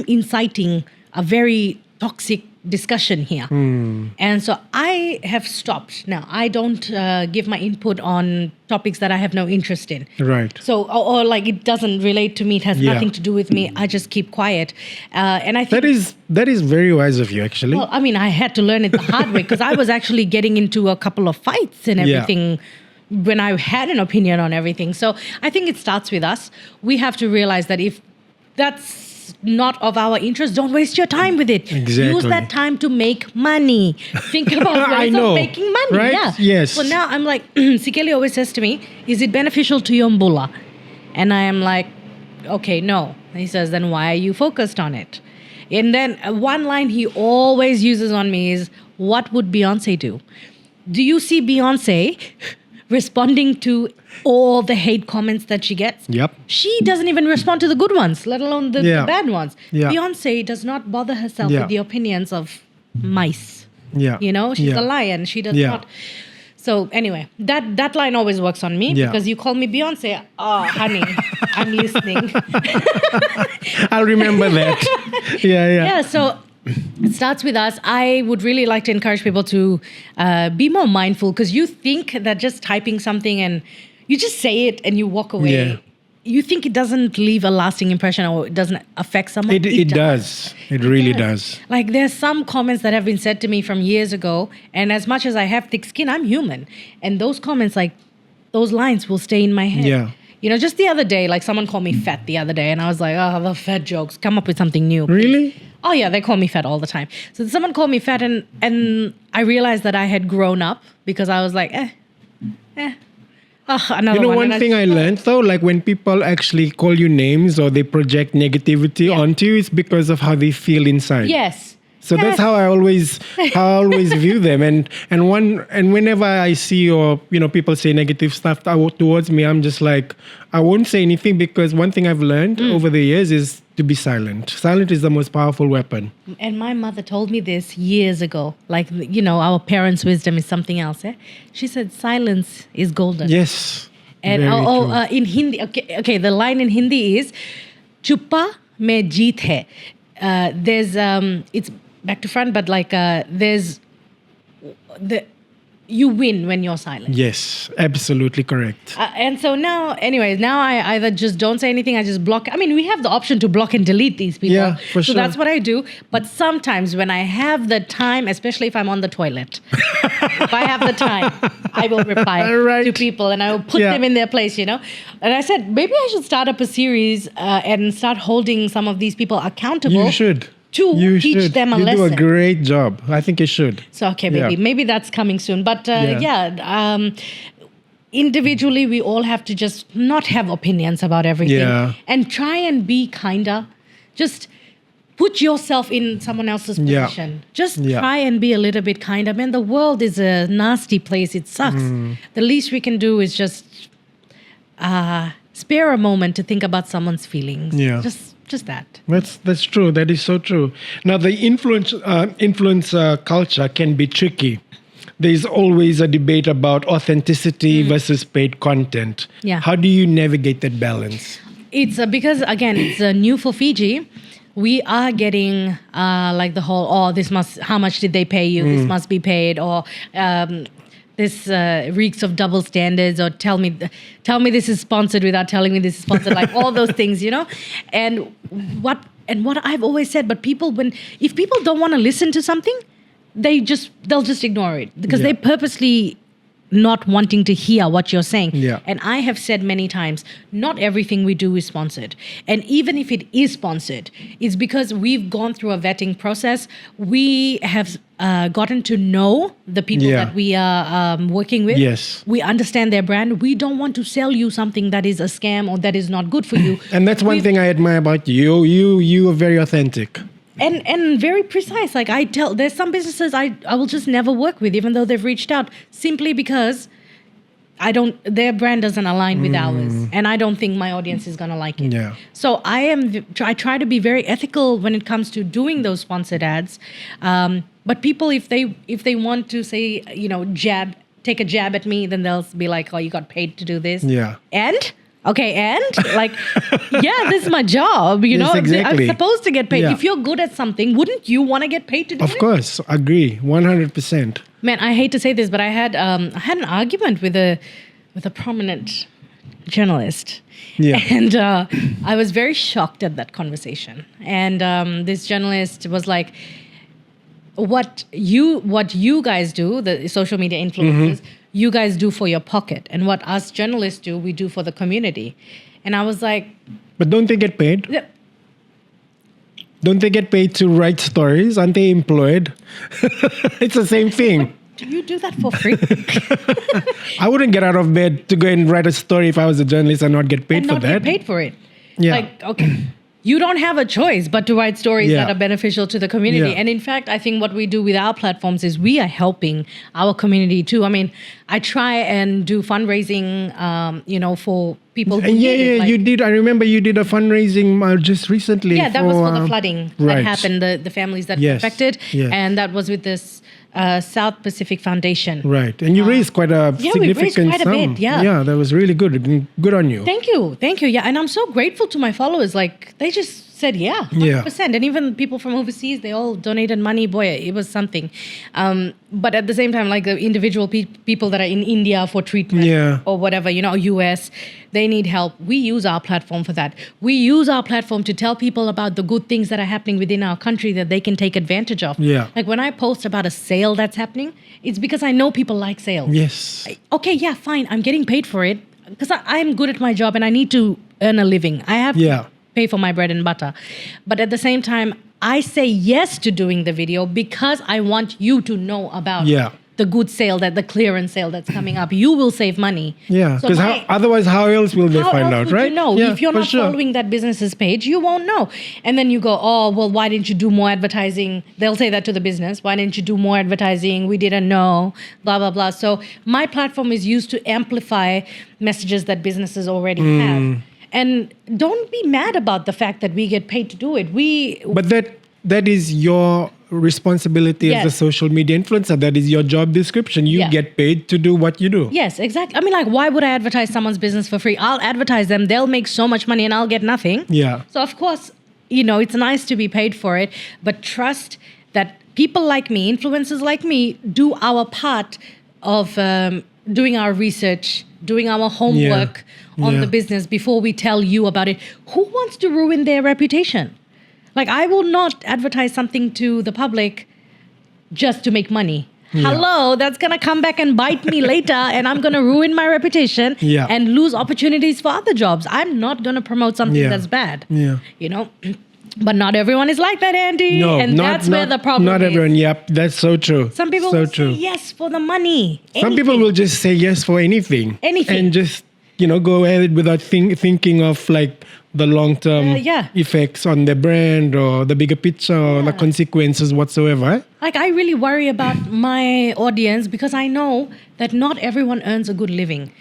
inciting a very toxic discussion here. And so I have stopped now. I don't give my input on topics that I have no interest in. Right. So, or it doesn't relate to me, it has nothing to do with me. I just keep quiet. And I think that is very wise of you, actually. Well, I had to learn it the hard way because I was actually getting into a couple of fights and everything when I had an opinion on everything. So I think it starts with us. We have to realize that if that's not of our interest, don't waste your time with it. Exactly. Use that time to make money. Think about ways of making money. Right? Yeah. Yes. So now I'm like, Sikeli always says to me, is it beneficial to your mbula? And I am like, okay, no. He says, then why are you focused on it? And then one line he always uses on me is, what would Beyonce do? Do you see Beyonce responding to all the hate comments that she gets? Yep. She doesn't even respond to the good ones, let alone the bad ones. Yeah. Beyonce does not bother herself with the opinions of mice. Yeah. You know, she's a lion. She does not. So anyway, that line always works on me because you call me Beyonce. Oh, honey, I'm listening. I'll remember that. Yeah. Yeah, so it starts with us. I would really like to encourage people to be more mindful because you think that just typing something and you just say it and you walk away. Yeah. You think it doesn't leave a lasting impression or it doesn't affect someone. It does. It really does. Like there's some comments that have been said to me from years ago. And as much as I have thick skin, I'm human. And those comments, like those lines will stay in my head. Yeah. You know, just the other day, like someone called me fat the other day. And I was like, oh, the fat jokes. Come up with something new. Please. Really? Oh, yeah, they call me fat all the time. So someone called me fat and I realized that I had grown up because I was like, another You know, one. one thing I learned though, like when people actually call you names or they project negativity onto you, it's because of how they feel inside. Yes. So that's how I always view them. And whenever I see or people say negative stuff towards me, I'm just like, I won't say anything because one thing I've learned over the years is to be silent. Silent is the most powerful weapon. And my mother told me this years ago. Like, our parents' wisdom is something else. She said, silence is golden. Yes. And in Hindi, okay, the line in Hindi is, chupa mein jeet hai. There's, it's back to front, but like you win when you're silent. Yes, absolutely correct. And so now I either just don't say anything, I just block. I mean, we have the option to block and delete these people. Yeah, for sure. So that's what I do. But sometimes when I have the time, especially if I'm on the toilet, if I have the time, I will reply to people and I will put them in their place, And I said, maybe I should start up a series and start holding some of these people accountable. You should. To teach them a lesson. You do a great job. I think you should. So, okay, maybe that's coming soon. But individually, we all have to just not have opinions about everything and try and be kinder. Just put yourself in someone else's position. Just try and be a little bit kinder. Man, the world is a nasty place. It sucks. The least we can do is just spare a moment to think about someone's feelings. Yeah. Just that. That's true. That is so true. Now, the influencer culture can be tricky. There's always a debate about authenticity versus paid content. Yeah. How do you navigate that balance? It's because, again, it's new for Fiji. We are getting like the whole, how much did they pay you? This must be paid. Or this reeks of double standards, or tell me this is sponsored without telling me this is sponsored, like all those things, And what I've always said, but if people don't want to listen to something, they'll just ignore it because they purposely not wanting to hear what you're saying. Yeah. And I have said many times, not everything we do is sponsored. And even if it is sponsored, it's because we've gone through a vetting process. We have gotten to know the people that we are working with. Yes. We understand their brand. We don't want to sell you something that is a scam or that is not good for you. And that's one thing I admire about you. You are very authentic. And very precise. Like there's some businesses I will just never work with, even though they've reached out, simply because their brand doesn't align with ours, and I don't think my audience is gonna like it. Yeah. So I try to be very ethical when it comes to doing those sponsored ads. But people, if they want to say, take a jab at me, then they'll be like, oh, you got paid to do this. Yeah. And like, this is my job, Yes, exactly. I'm supposed to get paid. Yeah. If you're good at something, wouldn't you want to get paid to do it? Of course, agree, 100%. Man, I hate to say this, but I had an argument with a prominent journalist. Yeah. And I was very shocked at that conversation. And this journalist was like, what you guys do, the social media influencers, you guys do for your pocket, and what us journalists do, we do for the community. And I was like, but don't they get paid? "Yeah, Don't they get paid to write stories? Aren't they employed? It's the same thing. do you do that for free?" I wouldn't get out of bed to go and write a story if I was a journalist and not get paid and for not that. get paid for it. Yeah. Like, okay, you don't have a choice but to write stories Yeah. that are beneficial to the community. Yeah. And in fact, I think what we do with our platforms is we are helping our community too. I mean, I try and do fundraising, for people who And need it. Like- you did. I remember you did a fundraising just recently. Yeah, that was for the flooding right. that happened, the families that were Yes, affected. yes. And that was with this South Pacific Foundation. Right, and you raised quite a yeah, we significant raised quite a sum. bit, yeah. Yeah, that was really good. Good on you. Thank you. Yeah, and I'm so grateful to my followers. Like, they just said, yeah, 100%. And even people from overseas, they all donated money. Boy, it was something. But at the same time, like the individual people that are in India for treatment or whatever, US, they need help. We use our platform for that. We use our platform to tell people about the good things that are happening within our country that they can take advantage of. Yeah. Like when I post about a sale that's happening, it's because I know people like sales. Yes. Okay, yeah, fine. I'm getting paid for it because I'm good at my job and I need to earn a living. I have to pay for my bread and butter. But at the same time, I say yes to doing the video because I want you to know about the good sale, the clearance sale that's coming up. You will save money. Yeah, because otherwise, how else will they find out, right? You know, yeah, if you're not sure. following that business's page, you won't know. And then you go, oh, well, why didn't you do more advertising? They'll say that to the business. Why didn't you do more advertising? We didn't know, blah, blah, blah. So my platform is used to amplify messages that businesses already have. And don't be mad about the fact that we get paid to do it. But that is your responsibility as a social media influencer. That is your job description. You get paid to do what you do. Yes, exactly. I mean, like, why would I advertise someone's business for free? I'll advertise them. They'll make so much money and I'll get nothing. Yeah. So, of course, it's nice to be paid for it. But trust that people like me, influencers like me, do our part of doing our research, doing our homework on the business before we tell you about it. Who wants to ruin their reputation? Like, I will not advertise something to the public just to make money. Hello, that's going to come back and bite me later, and I'm going to ruin my reputation and lose opportunities for other jobs. I'm not going to promote something that's bad. Yeah. But not everyone is like that, Andy. No, and that's where the problem is. Not everyone. Yep, that's so true. Some people will say yes for the money. Some people will just say yes for anything. And just, go ahead without thinking of like the long-term effects on their brand or the bigger picture or the consequences whatsoever. Like, I really worry about my audience because I know that not everyone earns a good living.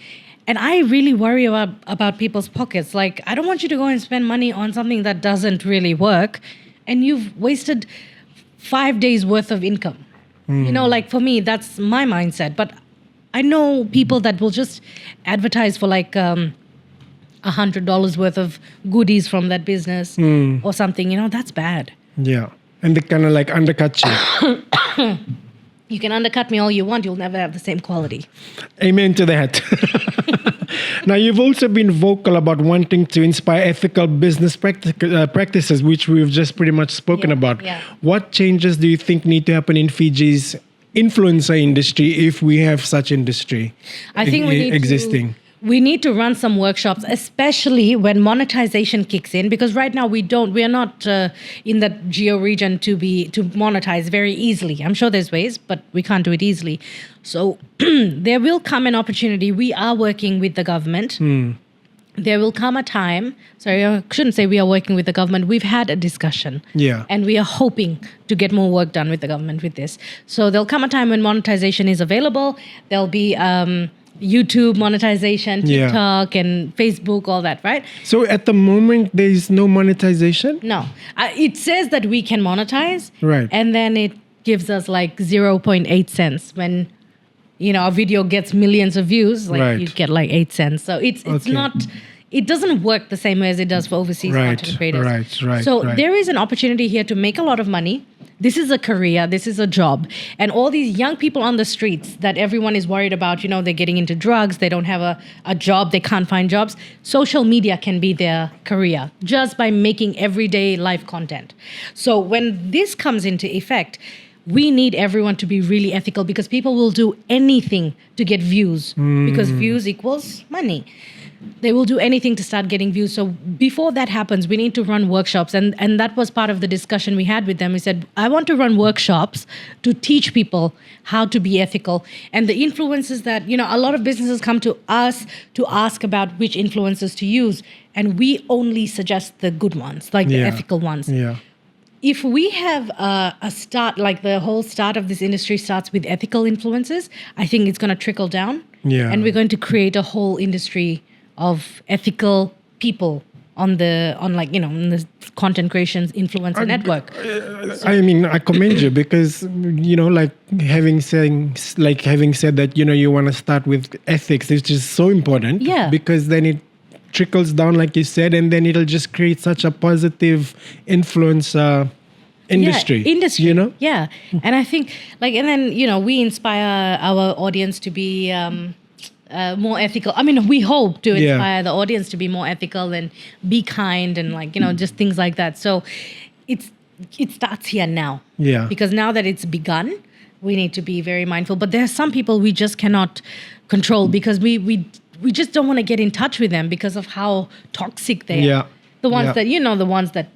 And I really worry about people's pockets. Like, I don't want you to go and spend money on something that doesn't really work and you've wasted 5 days worth of income. Like, for me, that's my mindset. But I know people that will just advertise for like $100 worth of goodies from that business or something. That's bad. Yeah. And they kind of like undercut you. You can undercut me all you want. You'll never have the same quality. Amen to that. Now, you've also been vocal about wanting to inspire ethical business practices, which we've just pretty much spoken about. Yeah. What changes do you think need to happen in Fiji's influencer industry if we have such industry existing? We need to run some workshops, especially when monetization kicks in, because right now we are not in that geo region to monetize very easily. I'm sure there's ways, but we can't do it easily. So there will come an opportunity. We are working with the government. There will come a time, sorry, I shouldn't say we are working with the government. We've had a discussion. Yeah. And we are hoping to get more work done with the government with this. So there'll come a time when monetization is available. There'll be YouTube monetization, TikTok and Facebook, all that, right? So at the moment, there is no monetization? No. It says that we can monetize. Right. And then it gives us like 0.8 cents when, a video gets millions of views, you get like 8 cents. So it's not, it doesn't work the same way as it does for overseas content creators. Right. So there is an opportunity here to make a lot of money. This is a career, this is a job. And all these young people on the streets that everyone is worried about, they're getting into drugs, they don't have a job, they can't find jobs. Social media can be their career just by making everyday life content. So when this comes into effect, we need everyone to be really ethical because people will do anything to get views because views equals money. They will do anything to start getting views. So before that happens, we need to run workshops. And that was part of the discussion we had with them. We said, I want to run workshops to teach people how to be ethical. And the influencers that, a lot of businesses come to us to ask about which influencers to use. And we only suggest the good ones, like the ethical ones. Yeah. If we have a start, like the whole start of this industry starts with ethical influencers, I think it's going to trickle down. Yeah. And we're going to create a whole industry of ethical people on the content creations influencer network. I mean, I commend you because, like having said that, you want to start with ethics, which is so important. Yeah. Because then it trickles down, like you said, and then it'll just create such a positive influence industry. Yeah, Yeah. And I think, and then, we inspire our audience to be more ethical. I mean, we hope to inspire the audience to be more ethical and be kind and just things like that. So it starts here now. Yeah. Because now that it's begun, we need to be very mindful. But there are some people we just cannot control because we just don't want to get in touch with them because of how toxic they are. The ones that, the ones that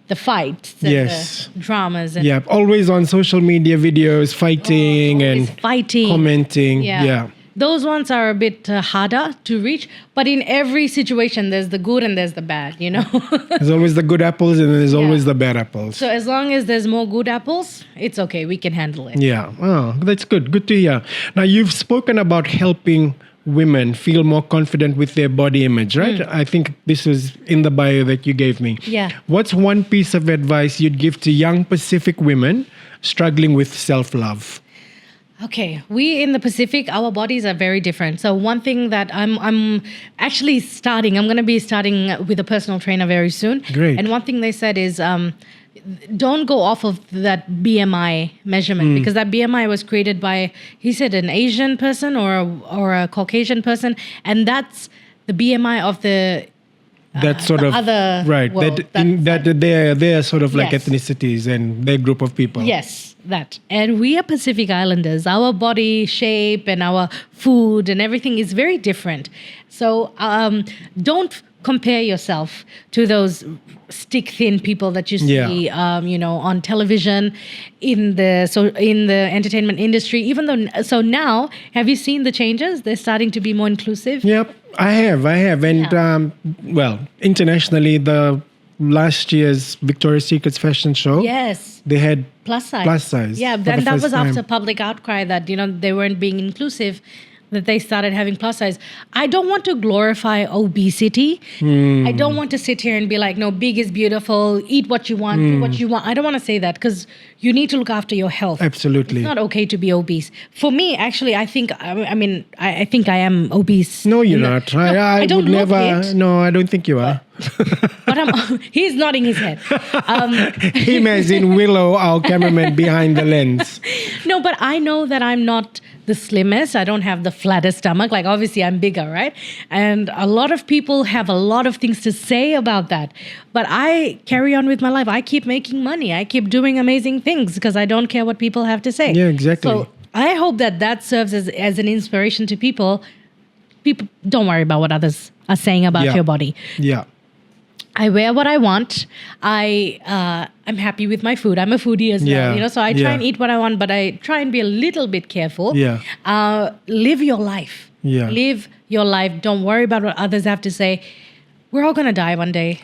the fights and the dramas. And always on social media videos, fighting and commenting. Yeah. Those ones are a bit harder to reach, but in every situation, there's the good and there's the bad, There's always the good apples and there's always the bad apples. So as long as there's more good apples, it's okay. We can handle it. Yeah. Oh, that's good. Good to hear. Now, you've spoken about helping women feel more confident with their body image, right? I think this was in the bio that you gave me. Yeah. What's one piece of advice you'd give to young Pacific women struggling with self-love? Okay, we in the Pacific, our bodies are very different. So one thing that I'm actually starting, I'm going to be starting with a personal trainer very soon. Great. And one thing they said is don't go off of that BMI measurement because that BMI was created by, he said, an Asian person or a Caucasian person. And that's the BMI of the that sort of other right world, that they're sort of like ethnicities and their group of people. Yes, that. And we are Pacific Islanders. Our body shape and our food and everything is very different. So don't compare yourself to those stick thin people that you see on television, in the entertainment industry. Even though now, have you seen the changes? They're starting to be more inclusive. Yep, I have. And internationally, the last year's Victoria's Secret's fashion show. Yes. They had plus size. Yeah, and that was after public outcry that they weren't being inclusive, that they started having plus size. I don't want to glorify obesity. I don't want to sit here and be like, no, big is beautiful, eat what you want, do what you want. I don't want to say that because you need to look after your health. Absolutely. It's not okay to be obese. For me, actually, I think I am obese. No, you're not. I don't would never. It. No, I don't think you are. But he's nodding his head. Him as in Willow, our cameraman behind the lens. No, but I know that I'm not the slimmest. I don't have the flattest stomach. Like, obviously, I'm bigger, right? And a lot of people have a lot of things to say about that. But I carry on with my life. I keep making money. I keep doing amazing things because I don't care what people have to say. Yeah, exactly. So I hope that serves as an inspiration to people. People, don't worry about what others are saying about your body. Yeah. I wear what I want. I'm happy with my food. I'm a foodie as well, so I try and eat what I want, but I try and be a little bit careful. Yeah. Live your life. Yeah. Live your life. Don't worry about what others have to say. We're all going to die one day.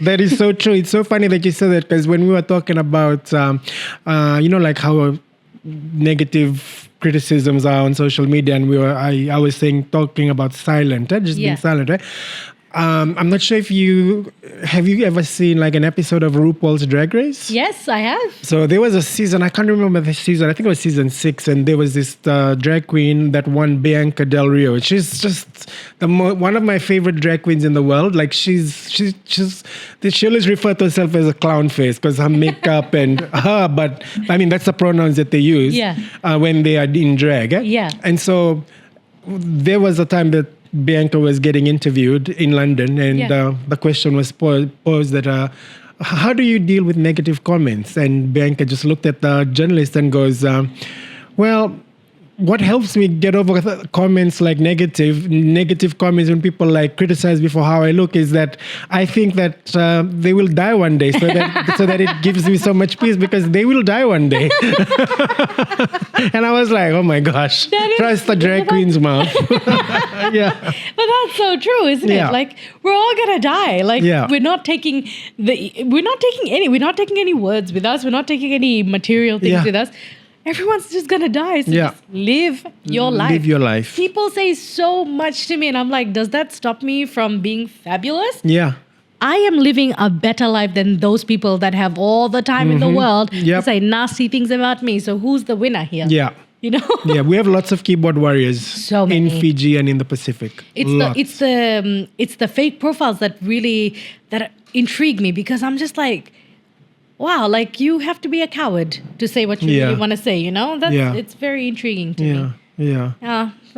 That is so true. It's so funny that you said that because when we were talking about, like how negative criticisms are on social media, and I was talking about silent, just being silent, right? I'm not sure if have you ever seen like an episode of RuPaul's Drag Race? Yes, I have. So there was a season, I can't remember the season, I think it was season 6, and there was this drag queen that won, Bianca Del Rio. She's just one of my favorite drag queens in the world. Like she always referred to herself as a clown face because her makeup and her, but I mean, that's the pronouns that they use when they are in drag. Yeah. And so there was a time that Bianca was getting interviewed in London, and the question was posed that how do you deal with negative comments? And Bianca just looked at the journalist and goes, well, what helps me get over comments like negative comments when people like criticize me for how I look is that I think that they will die one day, so that it gives me so much peace because they will die one day. And I was like, oh my gosh, trust the drag queen's mouth. Yeah, but that's so true, isn't it? Like we're all gonna die. Like we're not taking any words with us. We're not taking any material things with us. Everyone's just gonna die. So just live your life. Live your life. People say so much to me, and I'm like, does that stop me from being fabulous? Yeah. I am living a better life than those people that have all the time in the world to say nasty things about me. So who's the winner here? Yeah. You know? Yeah, we have lots of keyboard warriors so many. in Fiji and in the Pacific. It's the fake profiles that intrigue me because I'm just like, wow, like you have to be a coward to say what you really want to say, you know? It's very intriguing to me. Yeah.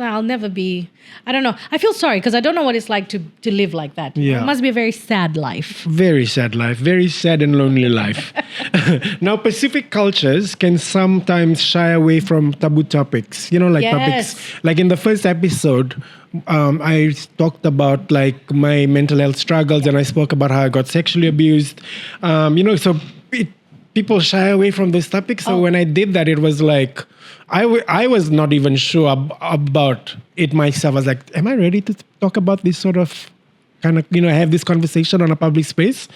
I'll never be, I don't know. I feel sorry because I don't know what it's like to live like that. Yeah. It must be a very sad life. Very sad life. Very sad and lonely life. Now, Pacific cultures can sometimes shy away from taboo topics. You know, like topics. Like in the first episode, I talked about like my mental health struggles and I spoke about how I got sexually abused. People shy away from those topics. So when I did that, it was like, I was not even sure about it myself. I was like, am I ready to talk about this sort of kind of, have this conversation on a public space?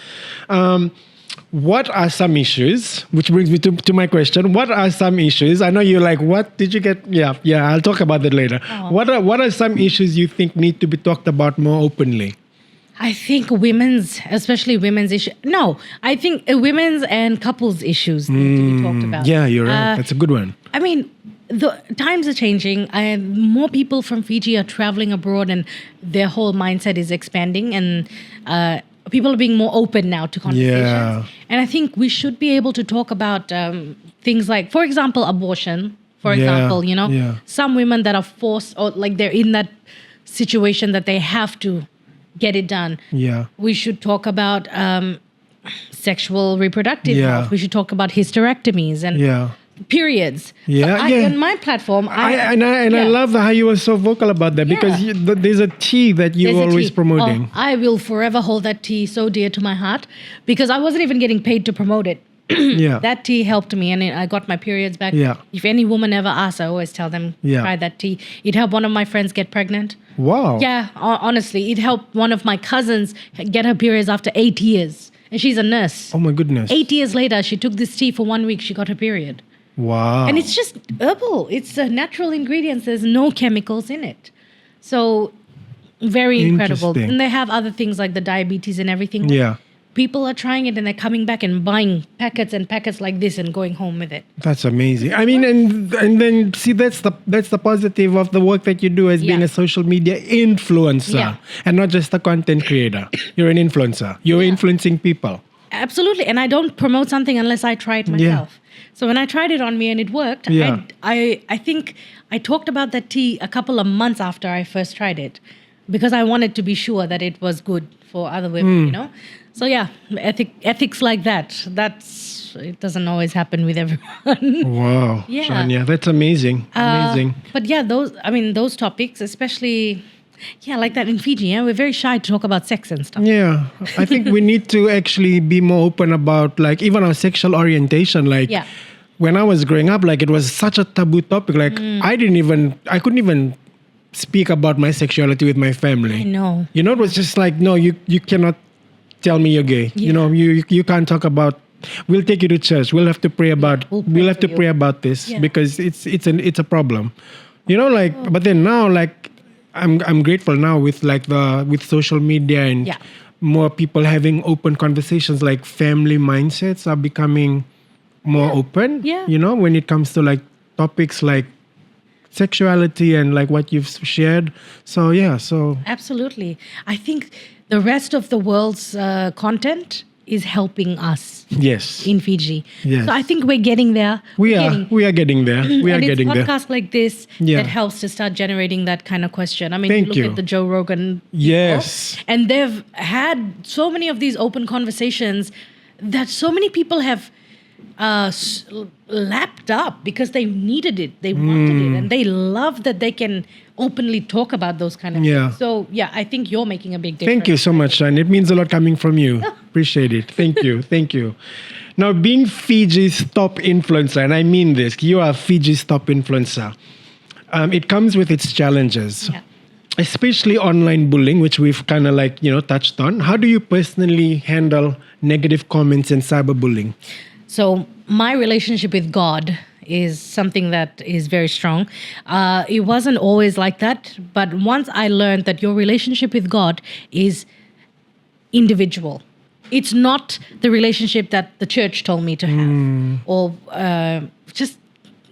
What are some issues? Which brings me to my question. What are some issues? I know you're like, what did you get? Yeah, I'll talk about that later. What are some issues you think need to be talked about more openly? I think especially women's issues. No, I think women's and couples issues need to be talked about. Yeah, you're right. That's a good one. I mean, the times are changing. More people from Fiji are traveling abroad and their whole mindset is expanding and people are being more open now to conversations. Yeah. And I think we should be able to talk about things like, for example, abortion. For example, some women that are forced or like they're in that situation that they have to get it done. Yeah. We should talk about sexual reproductive health. We should talk about hysterectomies and periods. Yeah. So on my platform, I love how you were so vocal about that because there's a tea that you're always promoting. I will forever hold that tea so dear to my heart because I wasn't even getting paid to promote it. That tea helped me and I got my periods back. If any woman ever asks, I always tell them, try that tea. It helped one of my friends get pregnant. Wow. Yeah, honestly, it helped one of my cousins get her periods after 8 years. And she's a nurse. Oh my goodness. 8 years later, she took this tea for 1 week, she got her period. Wow. And it's just herbal. It's natural ingredients. There's no chemicals in it. So very incredible. And they have other things like the diabetes and everything. Yeah. People are trying it and they're coming back and buying packets and packets like this and going home with it. That's amazing. I mean, and then see that's the positive of the work that you do as being a social media influencer and not just a content creator. You're an influencer. You're influencing people. Absolutely. And I don't promote something unless I try it myself. So when I tried it on me and it worked, I think I talked about that tea a couple of months after I first tried it because I wanted to be sure that it was good for other women, So ethics like that, it doesn't always happen with everyone. Wow. Yeah. Shania, that's amazing. Amazing. But those topics, especially like that in Fiji, we're very shy to talk about sex and stuff. Yeah. I think we need to actually be more open about like even our sexual orientation. Like when I was growing up, like it was such a taboo topic. Like I couldn't even speak about my sexuality with my family. I know. It was just like, no, you cannot tell me you're gay. You can't talk about. We'll take you to church. We'll have to pray about. We'll have to pray about this because it's a problem. But then now, like, I'm grateful now with social media and more people having open conversations. Like family mindsets are becoming more open. Yeah. When it comes to like topics like sexuality and like what you've shared. So absolutely. I think the rest of the world's content is helping us. Yes. In Fiji. Yes. So I think we're getting there. We are getting there. It's podcasts like this that helps to start generating that kind of question. I mean, look at the Joe Rogan people, and they've had so many of these open conversations that so many people have lapped up because they needed it, they wanted it, and they love that they can openly talk about those kind of things. So yeah, I think you're making a big difference. Thank you so much, Shan. It means a lot coming from you. Appreciate it. Thank you. Thank you. Now, being Fiji's top influencer, and I mean this, you are Fiji's top influencer. It comes with its challenges. Yeah. Especially online bullying, which we've kind of touched on. How do you personally handle negative comments and cyberbullying? So my relationship with God is something that is very strong. It wasn't always like that, but once I learned that your relationship with God is individual. It's not the relationship that the church told me to have, or just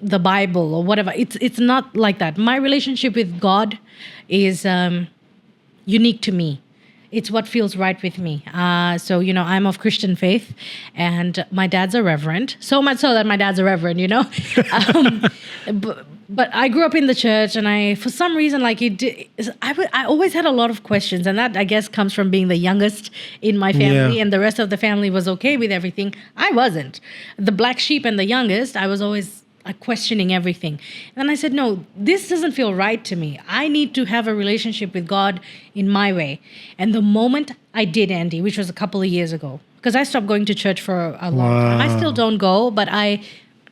the Bible or whatever. It's not like that. My relationship with God is unique to me. It's what feels right with me. So, I'm of Christian faith, and my dad's a reverend. So much so that my dad's a reverend, But I grew up in the church, and for some reason, I always had a lot of questions, and that, I guess, comes from being the youngest in my family, and the rest of the family was okay with everything. I wasn't. The black sheep and the youngest, I was always questioning everything. And I said, no, this doesn't feel right to me. I need to have a relationship with God in my way. And the moment I did, Andhy, which was a couple of years ago, because I stopped going to church for a long time. I still don't go, but I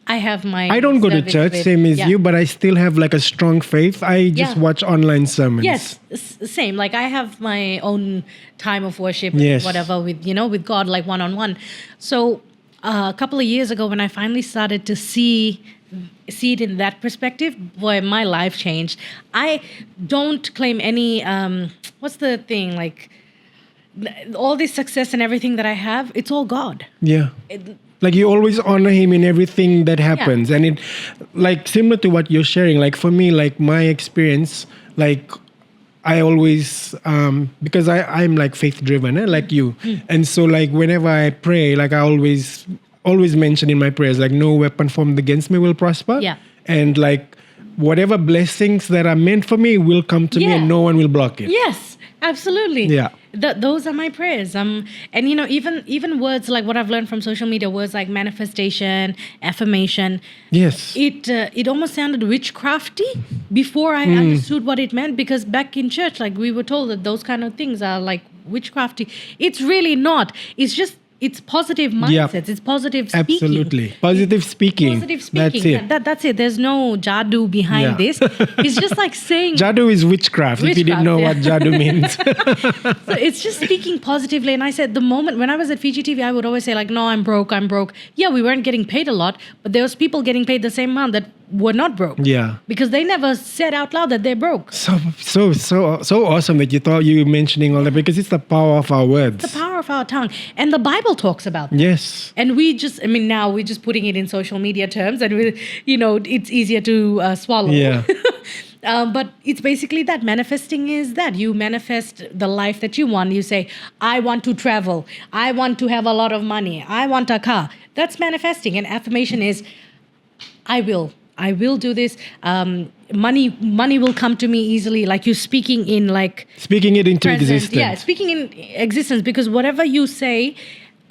have my... I don't go to church, same as you, but I still have a strong faith. I just watch online sermons. Yes, same. I have my own time of worship, whatever, with God, one-on-one. So a couple of years ago, when I finally started to see it in that perspective, boy, my life changed. I don't claim any, what's the thing, all this success and everything that I have, it's all God. Yeah. You always honor him in everything that happens. And it, similar to what you're sharing, for me, my experience, I always, because I'm faith driven, like you. And so whenever I pray, I always mention in my prayers, no weapon formed against me will prosper. Yeah. And whatever blessings that are meant for me will come to me, and no one will block it. Yes, absolutely. Yeah. Those are my prayers. And even words like what I've learned from social media, words like manifestation, affirmation. Yes. It almost sounded witchcrafty before I understood what it meant, because back in church, we were told that those kind of things are witchcrafty. It's really not. It's positive mindsets. Yep. It's positive speaking. Absolutely. Positive speaking. That's it. That's it. There's no jadoo behind this. It's just saying... Jadoo is witchcraft, if you didn't know what jadoo means. So it's just speaking positively. And I said, the moment when I was at Fiji TV, I would always say no, I'm broke. Yeah, we weren't getting paid a lot, but there was people getting paid the same amount that were not broke. Yeah. Because they never said out loud that they're broke. So awesome that you thought you were mentioning all that, because it's the power of our words. The power of our tongue. And the Bible talks about that. Yes. And now we're just putting it in social media terms, and it's easier to swallow. Yeah. But it's basically that. Manifesting is that. You manifest the life that you want. You say, I want to travel. I want to have a lot of money. I want a car. That's manifesting. And affirmation is, I will do this. Money will come to me easily. You're speaking in speaking it into present. existence. Yeah, speaking in existence, because whatever you say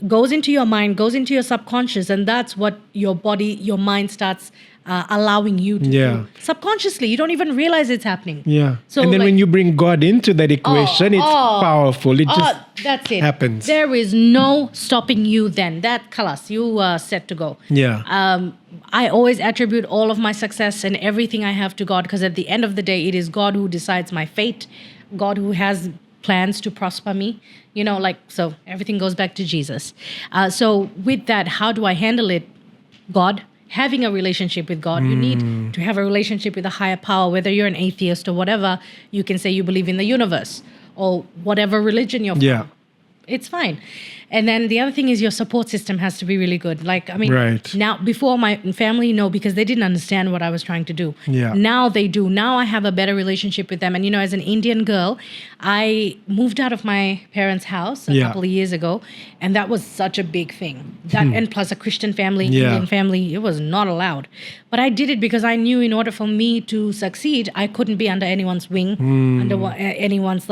goes into your mind, goes into your subconscious, and that's what your body, your mind starts allowing you to do. Subconsciously, you don't even realize it's happening. Yeah. So and then when you bring God into that equation, it's powerful. It just that's it. happens. There is no stopping you then. That kalas, you are set to go. Yeah. I always attribute all of my success and everything I have to God, because at the end of the day, it is God who decides my fate, God who has plans to prosper me, so everything goes back to Jesus. So with that, how do I handle it? God, having a relationship with God, you need to have a relationship with a higher power, whether you're an atheist or whatever. You can say you believe in the universe or whatever religion you're from. Yeah. It's fine. And then the other thing is your support system has to be really good. Right. Now, before my family, no, because they didn't understand what I was trying to do. Yeah. Now they do. Now I have a better relationship with them. And, as an Indian girl, I moved out of my parents' house a couple of years ago. And that was such a big thing. That and plus a Christian family, Indian family, it was not allowed. But I did it because I knew in order for me to succeed, I couldn't be under anyone's wing, under anyone's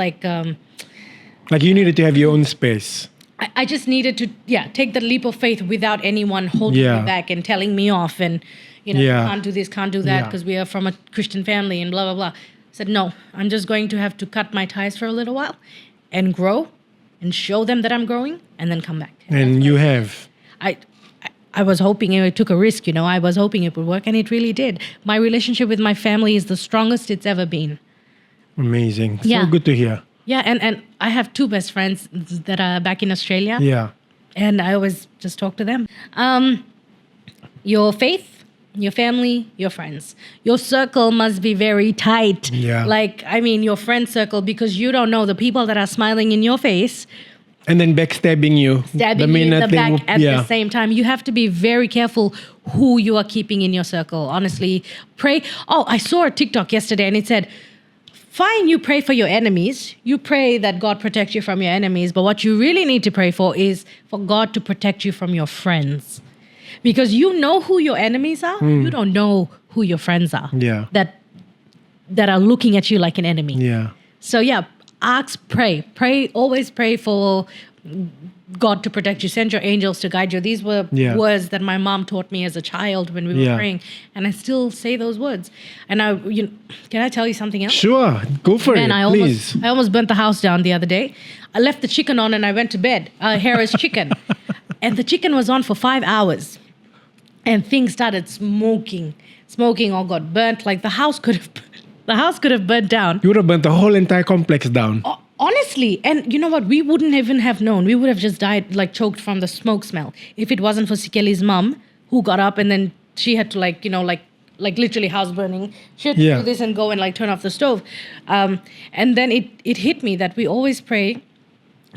you needed to have your own space. I just needed to, take the leap of faith without anyone holding me back and telling me off and, you can't do this, can't do that because we are from a Christian family and blah, blah, blah. I said, no, I'm just going to have to cut my ties for a little while and grow and show them that I'm growing and then come back. And you have. I was hoping, it took a risk, I was hoping it would work and it really did. My relationship with my family is the strongest it's ever been. Amazing. Yeah. So good to hear. Yeah, and I have 2 best friends that are back in Australia. Yeah. And I always just talk to them. Your faith, your family, your friends. Your circle must be very tight. Yeah. Your friend circle, because you don't know the people that are smiling in your face. And then backstabbing you. Stabbing you in the back at the same time. You have to be very careful who you are keeping in your circle. Honestly, pray. Oh, I saw a TikTok yesterday and it said, fine, you pray for your enemies. You pray that God protects you from your enemies. But what you really need to pray for is for God to protect you from your friends. Because you know who your enemies are. You don't know who your friends are. Yeah. That are looking at you like an enemy. Yeah. So pray, always pray for God to protect you. Send your angels to guide you. These were words that my mom taught me as a child when we were praying. And I still say those words. And can I tell you something else? Sure. Go for it, please. I almost burnt the house down the other day. I left the chicken on and I went to bed. Harris chicken. And the chicken was on for 5 hours. And things started smoking. Smoking all got burnt. Like the house could have burnt down. You would have burnt the whole entire complex down. Honestly, and you know what? We wouldn't even have known. We would have just died, choked from the smoke smell. If it wasn't for Sikeli's mom, who got up and then she had to, literally house burning. She had to do this and go and, turn off the stove. And then it hit me that we always pray,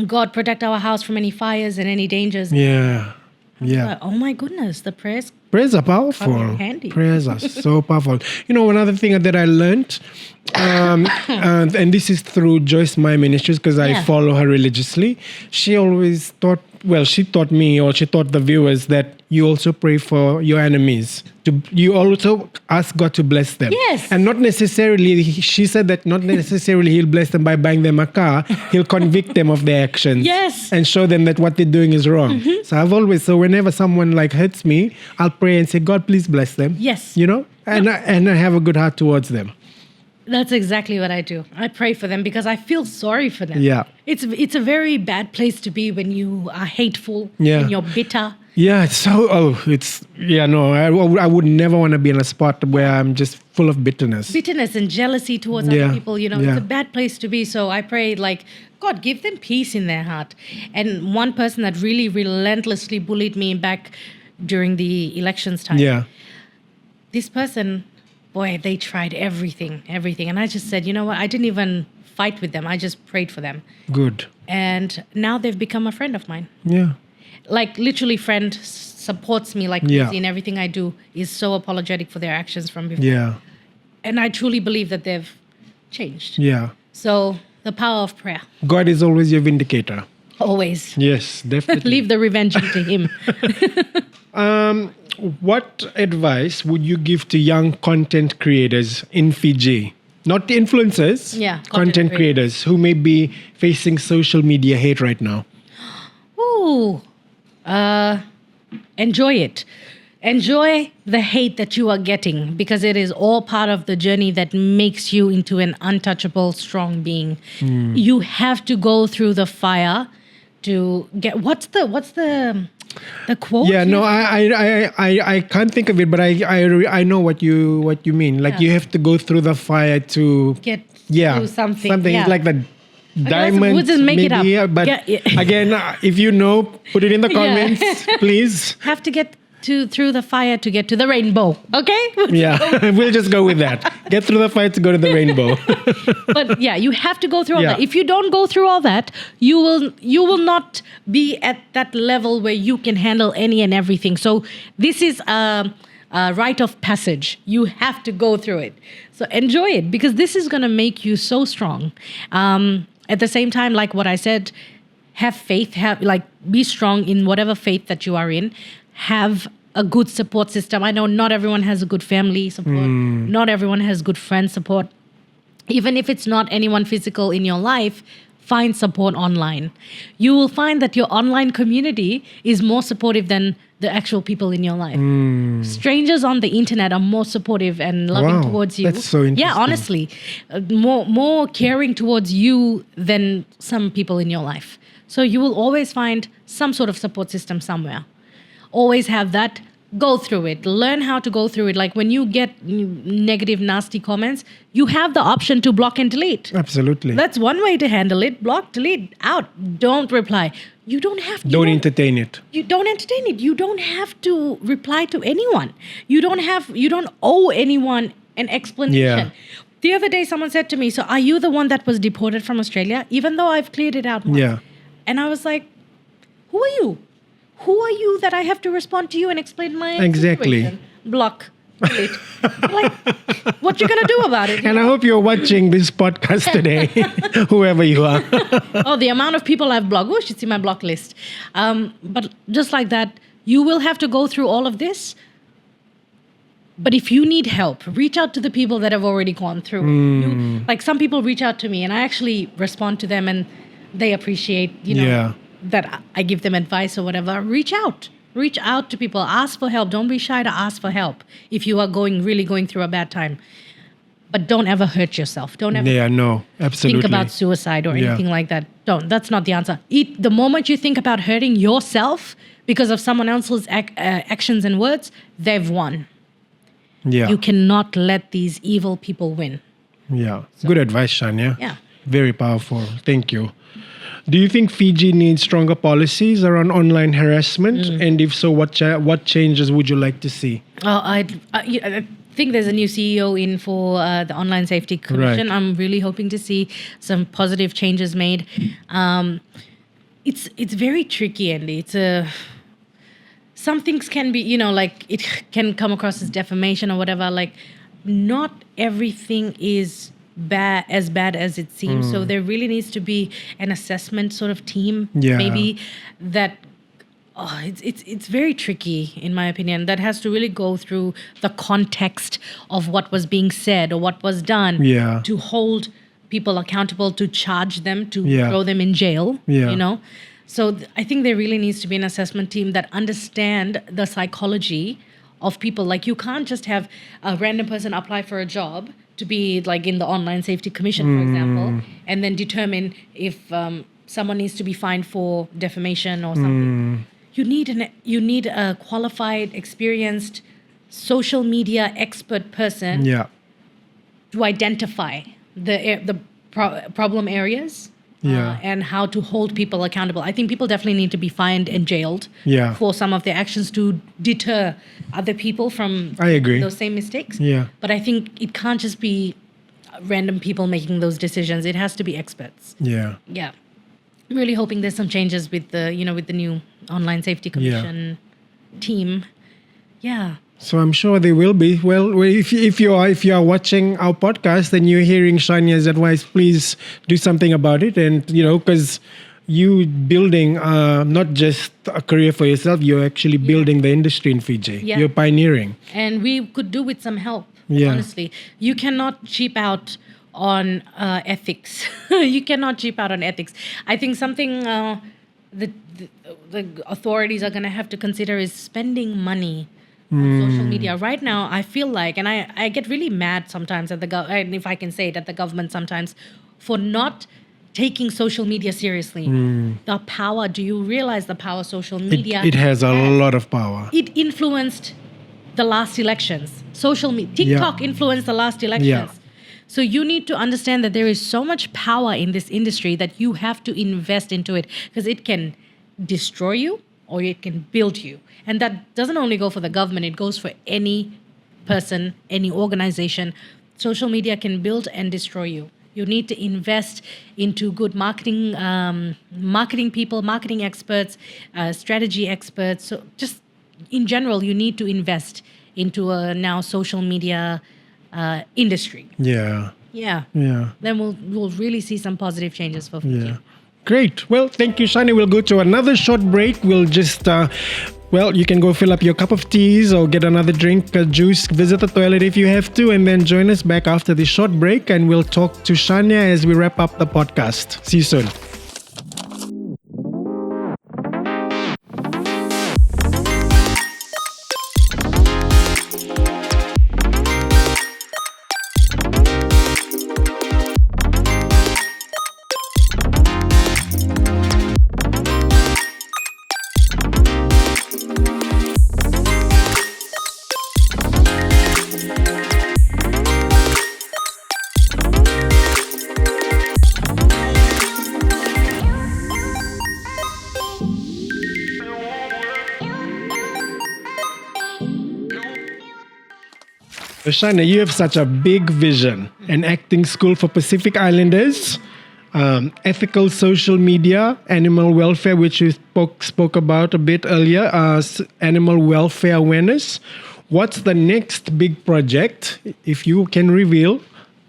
God, protect our house from any fires and any dangers. Yeah. Yeah. Oh, my goodness. The prayers are powerful. Handy. Prayers are so powerful. Another thing that I learned, and this is through Joyce My Ministries because I follow her religiously. She always taught me, or she taught the viewers, that you also pray for your enemies. You also ask God to bless them. Yes. And not necessarily, she said that not necessarily he'll bless them by buying them a car. He'll convict them of their actions. Yes. And show them that what they're doing is wrong. Mm-hmm. So whenever someone hurts me, I'll pray and say, God, please bless them. Yes. And I have a good heart towards them. That's exactly what I do. I pray for them because I feel sorry for them. Yeah. It's a very bad place to be when you are hateful and you're bitter. Yeah, I would never want to be in a spot where I'm just full of bitterness. Bitterness and jealousy towards other people, it's a bad place to be. So I pray, God, give them peace in their heart. And one person that really relentlessly bullied me back during the elections time. Yeah. This person, boy, they tried everything. And I just said, you know what? I didn't even fight with them. I just prayed for them. Good. And now they've become a friend of mine. Yeah. Literally friend, supports me crazy in everything I do, is so apologetic for their actions from before. Yeah. And I truly believe that they've changed. Yeah. So the power of prayer. God is always your vindicator. Always. Yes, definitely. Leave the revenge to him. What advice would you give to young content creators in Fiji? Not the influencers, content creators who may be facing social media hate right now. Ooh. Enjoy it. Enjoy the hate that you are getting because it is all part of the journey that makes you into an untouchable, strong being. You have to go through the fire to get. What's the quote? Yeah, no, I can't think of it, but I know what you mean. You have to go through the fire to get through something. It's like the diamond. We'll just make it up. But again, if you know, put it in the comments, please. Have to get through the fire to get to the rainbow. Okay? Yeah, we'll just go with that. Get through the fire to go to the rainbow. But you have to go through all that. If you don't go through all that, you will not be at that level where you can handle any and everything. So this is a rite of passage. You have to go through it. So enjoy it because this is going to make you so strong. At the same time, like what I said, have faith, be strong in whatever faith that you are in. Have a good support system. I know not everyone has a good family support. Not everyone has good friend support. Even if it's not anyone physical in your life, find support online. You will find that your online community is more supportive than the actual people in your life. Strangers on the internet are more supportive and loving Wow, towards you. that's so Yeah, interesting. honestly, more caring towards you than some people in your life. So you will always find some sort of support system somewhere. Always have that. Go through it. Learn how to go through it. Like when you get negative, nasty comments, you have the option to block and delete. Absolutely. That's one way to handle it. Block, delete, out. Don't reply. You don't have to. Don't entertain it. You don't entertain it. You don't have to reply to anyone. You don't owe anyone an explanation. Yeah. The other day someone said to me, "So are you the one that was deported from Australia?" Even though I've cleared it out once. Yeah. And I was like, "Who are you? Who are you that I have to respond to you and explain my Exactly. situation?" Block, delete. Like, what you gonna do about it? And I hope you're watching this podcast today, whoever you are. Oh, the amount of people I've blocked. Oh, it's in my block list. But just like that, you will have to go through all of this. But if you need help, reach out to the people that have already gone through it. Like some people reach out to me and I actually respond to them and they appreciate, Yeah. that I give them advice or whatever. Reach out. Reach out to people. Ask for help. Don't be shy to ask for help if you are really going through a bad time. But don't ever hurt yourself. Don't ever Yeah, no, absolutely. think about suicide or Yeah. anything like that. Don't. That's not the answer. The moment you think about hurting yourself because of someone else's actions and words, they've won. Yeah. You cannot let these evil people win. Yeah. Good advice, Shania. Yeah. Very powerful. Thank you. Do you think Fiji needs stronger policies around online harassment? And if so, what changes would you like to see? I think there's a new CEO in for the Online Safety Commission. Right. I'm really hoping to see some positive changes made. It's very tricky, Andy. Some things can be, like it can come across as defamation or whatever. Like, not everything is as bad as it seems. So there really needs to be an assessment sort of team, Yeah. maybe that. It's very tricky, in my opinion. That has to really go through the context of what was being said or what was done Yeah. to hold people accountable, to charge them, to Yeah. throw them in jail. Yeah. So I think there really needs to be an assessment team that understand the psychology of people. Like, you can't just have a random person apply for a job to be like in the Online Safety Commission, for example, and then determine if someone needs to be fined for defamation or something. You need a qualified, experienced social media expert person Yeah. to identify the problem areas. Yeah. And how to hold people accountable. I think people definitely need to be fined and jailed Yeah. for some of their actions to deter other people from I agree. those same mistakes. Yeah. But I think it can't just be random people making those decisions. It has to be experts. Yeah. Yeah. I'm really hoping there's some changes with the new Online Safety Commission team. Yeah. So I'm sure they will be. Well, if you are watching our podcast and you're hearing Shania's advice, please do something about it. And because you building not just a career for yourself, you're actually building the industry in Fiji. Yeah. You're pioneering. And we could do with some help, Yeah. honestly. You cannot cheap out on ethics. You cannot cheap out on ethics. I think something the authorities are going to have to consider is spending money on social media. Right now, I feel like, and I get really mad sometimes at and if I can say it, at the government sometimes, for not taking social media seriously. The power, do you realize the power social media It has a lot of power. It influenced the last elections. TikTok influenced the last elections. So you need to understand that there is so much power in this industry that you have to invest into it, because it can destroy you or it can build you. And that doesn't only go for the government, it goes for any person, any organization. Social media can build and destroy you. You need to invest into good marketing people, marketing experts, strategy experts. So just in general, you need to invest into a now social media industry. Yeah. Yeah. Yeah. Then we'll really see some positive changes for Fiji. Yeah. Great. Well, thank you, Shani. We'll go to another short break. We'll just Well, you can go fill up your cup of teas or get another drink, juice, visit the toilet if you have to, and then join us back after this short break, and we'll talk to Shania as we wrap up the podcast. See you soon. Shania, you have such a big vision, an acting school for Pacific Islanders, ethical social media, animal welfare, which you spoke about a bit earlier, animal welfare awareness. What's the next big project, if you can reveal,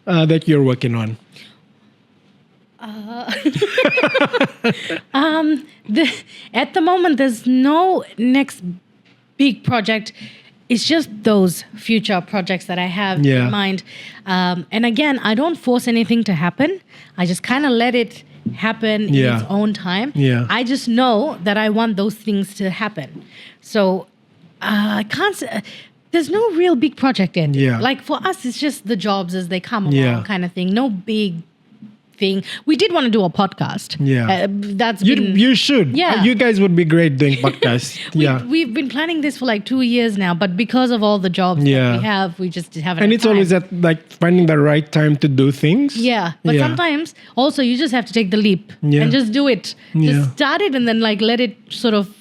that you're working on? At the moment, there's no next big project. It's just those future projects that I have in mind. And again, I don't force anything to happen. I just kind of let it happen in its own time. Yeah. I just know that I want those things to happen. So I can't say, there's no real big project in. Yeah. Like for us, it's just the jobs as they come along kind of thing. No big thing. We did want to do a podcast. Yeah. You should. Yeah. You guys would be great doing podcasts. We've been planning this for like 2 years now, but because of all the jobs that we have, we just haven't. And had it's time. always at like finding the right time to do things. Yeah. But sometimes also you just have to take the leap and just do it. Just start it and then like let it sort of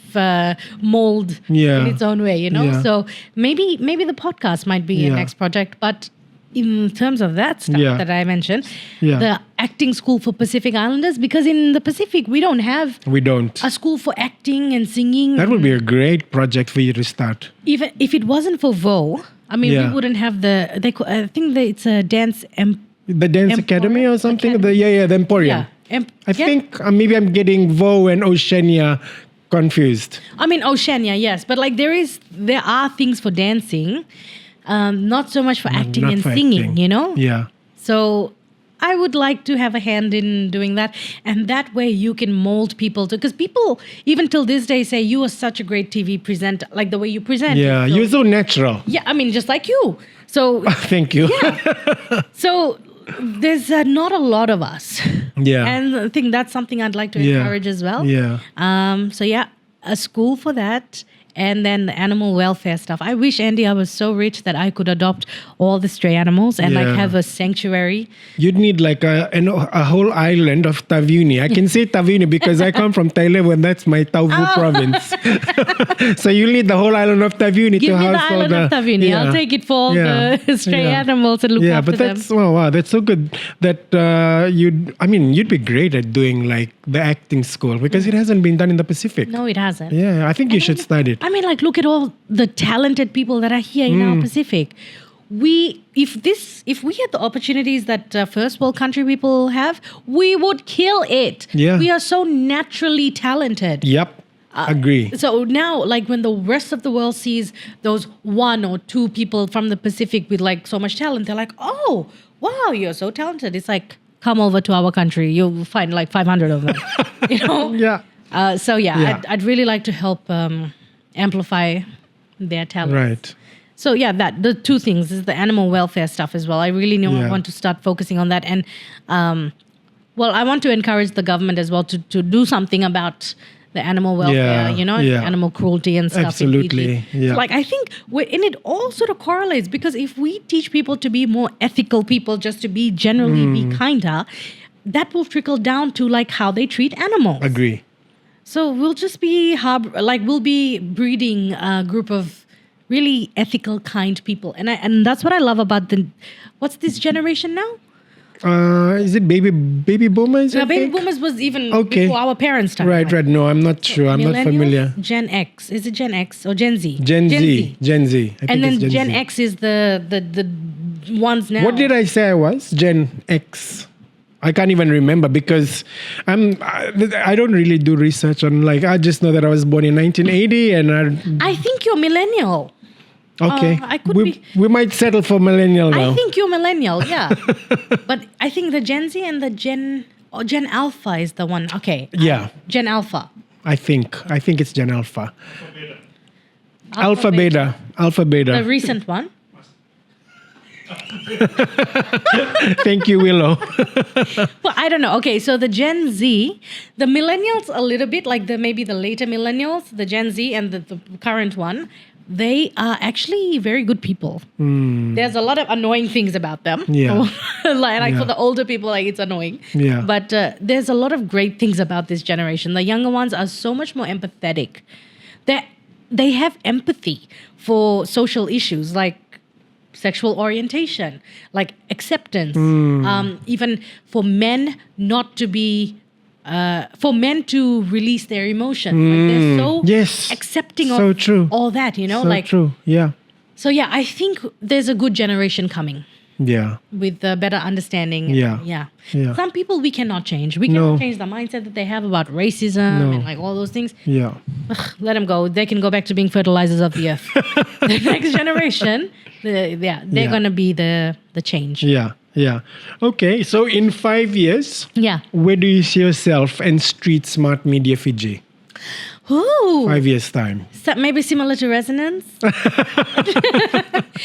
mold in its own way, you know? Yeah. So maybe the podcast might be a next project, but in terms of that stuff that I mentioned, the acting school for Pacific Islanders, because in the Pacific, we don't have a school for acting and singing. That would be a great project for you to start. Even if it wasn't for VO, I mean, we wouldn't have I think it's a dance... the Dance Academy or something? The Emporium. Yeah. I think maybe I'm getting VO and Oceania confused. I mean, Oceania, yes. But like there are things for dancing, not so much for acting and singing, you know? Yeah. So I would like to have a hand in doing that. And that way you can mold people to, because people, even till this day, say you are such a great TV presenter, like the way you present. Yeah, you're so natural. Yeah, I mean, just like you. So thank you. Yeah. So there's not a lot of us. Yeah. And I think that's something I'd like to encourage as well. Yeah. So yeah, a school for that. And then the animal welfare stuff. I wish, Andy, I was so rich that I could adopt all the stray animals and like have a sanctuary. You'd need like a whole island of Tavuni. I can say Tavuni because I come from Thailand and that's my Tauvu province. So you'll need the whole island of Tavuni Give to me house the island of Tavuni. Yeah. I'll take it for all the stray animals and look after them. Yeah, but wow, that's so good that you'd be great at doing like the acting school because it hasn't been done in the Pacific. No, it hasn't. Yeah, I think you should start it. I mean, like, look at all the talented people that are here in our Pacific. If we had the opportunities that first world country people have, we would kill it. Yeah. We are so naturally talented. Yep. Agree. So now, like when the rest of the world sees those 1 or 2 people from the Pacific with like so much talent, they're like, oh, wow, you're so talented. It's like, come over to our country. You'll find like 500 of them, you know? Yeah. I'd really like to help amplify their talent. Right. So yeah, the 2 things is the animal welfare stuff as well. I really know I want to start focusing on that. And I want to encourage the government as well to do something about the animal welfare, animal cruelty and stuff. Absolutely. Yeah. So like I think it all sort of correlates because if we teach people to be more ethical people, just to be generally be kinder, that will trickle down to like how they treat animals. Agree. So we'll just be we'll be breeding a group of really ethical, kind people, and that's what I love about what's this generation now? Is it baby boomers? Yeah, baby boomers was even before our parents' time. Right. No, I'm not sure. I'm not familiar. Gen X. Is it Gen X or Gen Z? Gen Z. I and then Gen Gen Z. X is the ones now. What did I say I was? Gen X. I can't even remember because I don't really do research on, like, I just know that I was born in 1980 and I think you're millennial. okay. I could we, be. we might settle for millennial now. I think you're millennial, yeah. But I think the Gen Z and the Gen Alpha is the one. Okay. Yeah. Gen Alpha. I think it's Gen Alpha. Alpha Beta. The recent one. Thank you, Willow. Well, I don't know. Okay, so the Gen Z, the millennials a little bit, like maybe the later millennials, the Gen Z and the current one, they are actually very good people. There's a lot of annoying things about them. Yeah. like for the older people, like it's annoying. Yeah. But there's a lot of great things about this generation. The younger ones are so much more empathetic. They have empathy for social issues like sexual orientation, like acceptance, even for men not to be, for men to release their emotions. Like they're so accepting of all that, you know? So like true, yeah. So yeah, I think there's a good generation coming. Yeah. With better understanding. Yeah. Some people we cannot change. We cannot change the mindset that they have about racism and like all those things. Yeah. Ugh, let them go. They can go back to being fertilizers of the earth. The next generation, they're going to be the change. Yeah. Okay, so in 5 years, Yeah. where do you see yourself and Street Smart Media Fiji? Ooh. 5 years' time. So maybe similar to Resonance.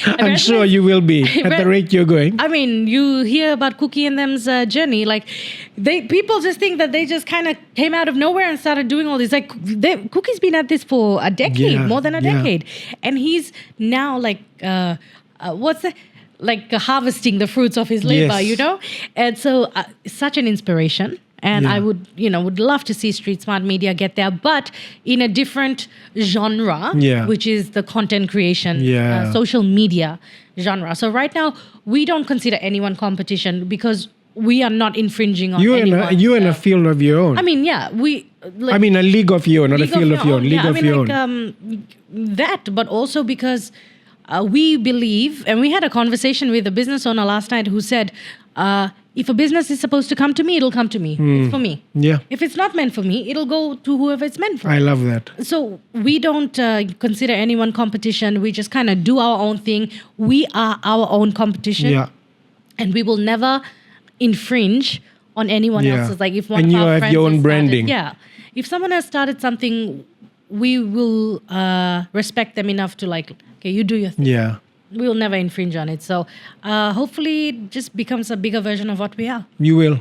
I'm sure you will be at the rate you're going. I mean, you hear about Cookie and them's journey. Like, people just think that they just kind of came out of nowhere and started doing all this. Like, Cookie's been at this for a decade, more than a decade, and he's now like, what's that? Like harvesting the fruits of his labor, you know. And so, such an inspiration. And I would love to see Street Smart Media get there, but in a different genre, which is the content creation, social media genre. So right now, we don't consider anyone competition because we are not infringing on anyone. You're in a field of your own. I mean, yeah, a league of your own, not a field of your own. League of your own. That, but also because we believe, and we had a conversation with a business owner last night who said, if a business is supposed to come to me, it'll come to me. It's for me. Yeah. If it's not meant for me, it'll go to whoever it's meant for. I love that. So we don't consider anyone competition. We just kind of do our own thing. We are our own competition. Yeah. And we will never infringe on anyone else's. Like if one and of you our have friends your own has branding. If someone has started something, we will respect them enough to like, okay, you do your thing. Yeah. We will never infringe on it. So hopefully it just becomes a bigger version of what we are. You will.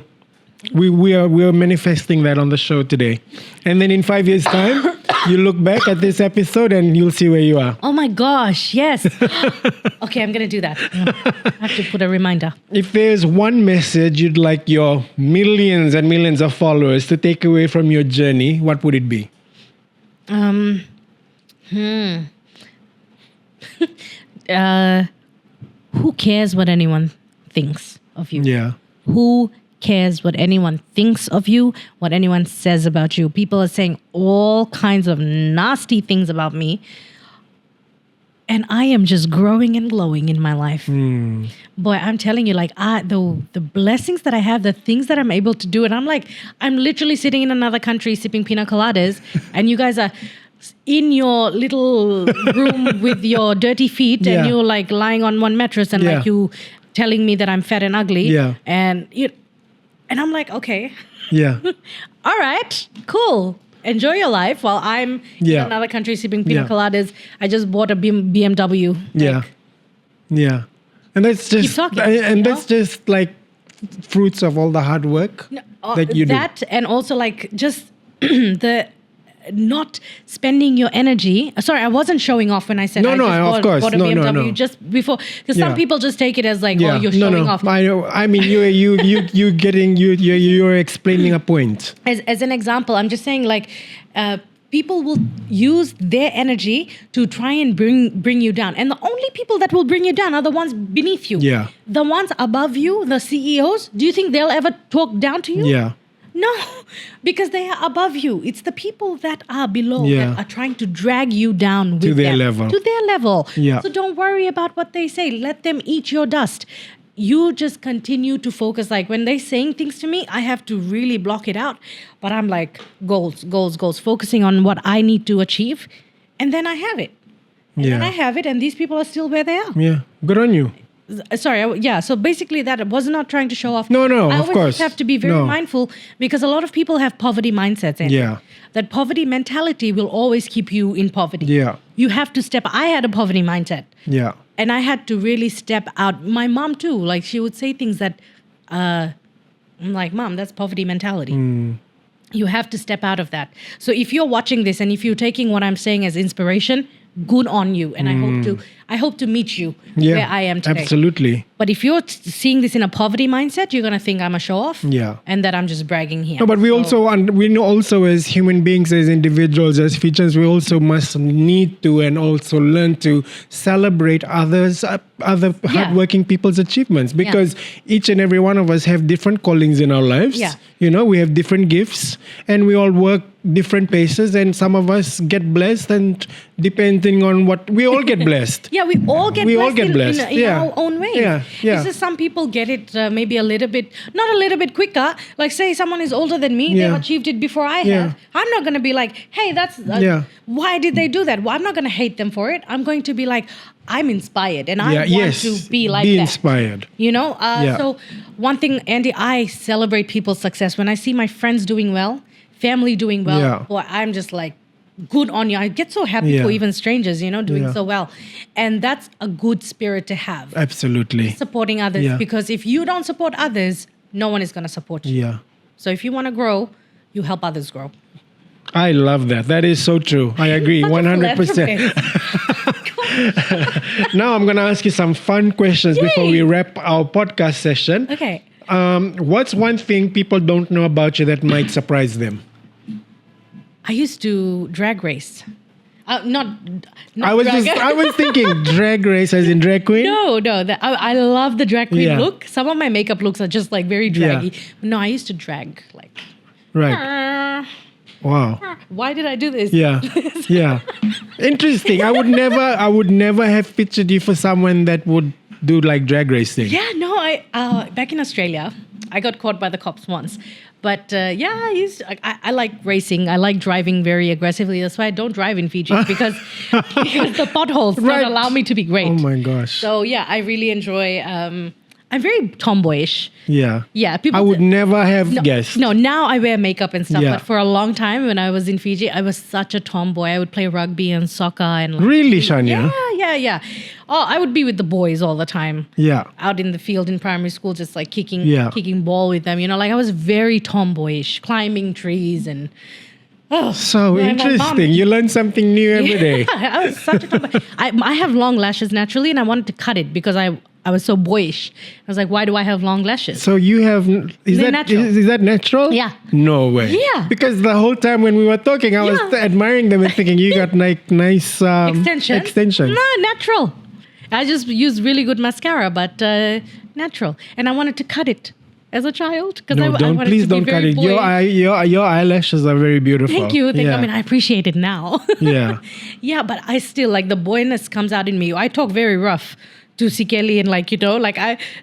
We are manifesting that on the show today. And then in 5 years' time, you look back at this episode and you'll see where you are. Oh my gosh, yes. Okay, I'm going to do that. I have to put a reminder. If there's one message you'd like your millions and millions of followers to take away from your journey, what would it be? Who cares what anyone thinks of you? Yeah. Who cares what anyone thinks of you, what anyone says about you? People are saying all kinds of nasty things about me. And I am just growing and glowing in my life. Boy, I'm telling you, like, the blessings that I have, the things that I'm able to do. And I'm literally sitting in another country sipping pina coladas. And you guys are in your little room with your dirty feet. And you're like lying on one mattress and like you telling me that I'm fat and ugly. Yeah. And I'm like, okay. Yeah. All right, cool. Enjoy your life while I'm in another country sipping pina coladas. I just bought a BMW. Yeah. And that's just that's just like fruits of all the hard work that you do. That and also like just the not spending your energy. Sorry, I wasn't showing off when I said of course. bought a BMW just before, because some people just take it as like, oh, you're showing off. I mean, you're explaining a point. As an example, I'm just saying like people will use their energy to try and bring you down, and the only people that will bring you down are the ones beneath you. Yeah. The ones above you, the CEOs. Do you think they'll ever talk down to you? Yeah. No, because they are above you. It's the people that are below that are trying to drag you down with to their them. level. To their level. Yeah. So don't worry about what they say. Let them eat your dust. you just continue to focus. Like when they're saying things to me, I have to really block it out. But I'm like, goals, goals, goals, focusing on what I need to achieve. And then I have it. And then I have it, and these people are still where they are. Yeah. Good on you. Sorry, so basically that I was not trying to show off. No, I of always course. have to be very mindful because a lot of people have poverty mindsets. And that poverty mentality will always keep you in poverty. Yeah. You have to I had a poverty mindset. Yeah. And I had to really step out. My mom too, like she would say things that, I'm like, Mom, that's poverty mentality. You have to step out of that. So if you're watching this and if you're taking what I'm saying as inspiration, good on you. And I hope to meet you where I am today. Absolutely. But if you're seeing this in a poverty mindset, you're going to think I'm a show off. Yeah. And that I'm just bragging here. No, but we know also as human beings, as individuals, as Fijians, we also must need to and also learn to celebrate other hardworking people's achievements, because each and every one of us have different callings in our lives. Yeah. You know, we have different gifts and we all work different paces, and some of us get blessed, and depending on what, we all get blessed. Yeah, we all get blessed in our own ways. Yeah. It's just some people get it maybe a little bit, not a little bit quicker. Like say someone is older than me, they've achieved it before I have. I'm not going to be like, hey, that's, why did they do that? Well, I'm not going to hate them for it. I'm going to be like, I'm inspired and I want to be like that. Inspired. You know? So one thing, Andy, I celebrate people's success. When I see my friends doing well, family doing well, boy, I'm just like, good on you. I get so happy for even strangers, you know, doing so well. And that's a good spirit to have. Absolutely. Supporting others. Because if you don't support others, no one is going to support you. Yeah. So if you want to grow, you help others grow. I love that. That is so true. I agree. 100%. Now I'm going to ask you some fun questions before we wrap our podcast session. Okay. What's one thing people don't know about you that might surprise them? I used to drag race. Not I was thinking drag race as in drag queen. No. I love the drag queen look. Some of my makeup looks are just like very draggy. No, I used to drag like. Right. Wow. Why did I do this? Yeah. Interesting. I would never have pictured you for someone that would do like drag racing. Yeah. No. I back in Australia, I got caught by the cops once. But I like racing. I like driving very aggressively. That's why I don't drive in Fiji because the potholes don't allow me to be great. Oh my gosh. So yeah, I really enjoy. I'm very tomboyish. Yeah. Yeah. People I would never have guessed. No, now I wear makeup and stuff. But for a long time when I was in Fiji, I was such a tomboy. I would play rugby and soccer and really, Shania? Yeah. Oh, I would be with the boys all the time. Yeah. Out in the field in primary school, just like kicking ball with them. You know, like I was very tomboyish, climbing trees and. Oh, so interesting. You learn something new every day. I was such a tomboy. I have long lashes naturally, and I wanted to cut it because I was so boyish. I was like, why do I have long lashes? So you have, is that natural? Yeah. No way. Yeah. Because the whole time when we were talking, I was admiring them and thinking you got like nice extensions. No, natural. I just used really good mascara, but natural. And I wanted to cut it as a child. Please don't cut it. Your eyelashes are very beautiful. Thank you. I mean, I appreciate it now. Yeah. Yeah, but I still, like, the boyness comes out in me. I talk very rough to Sikeli and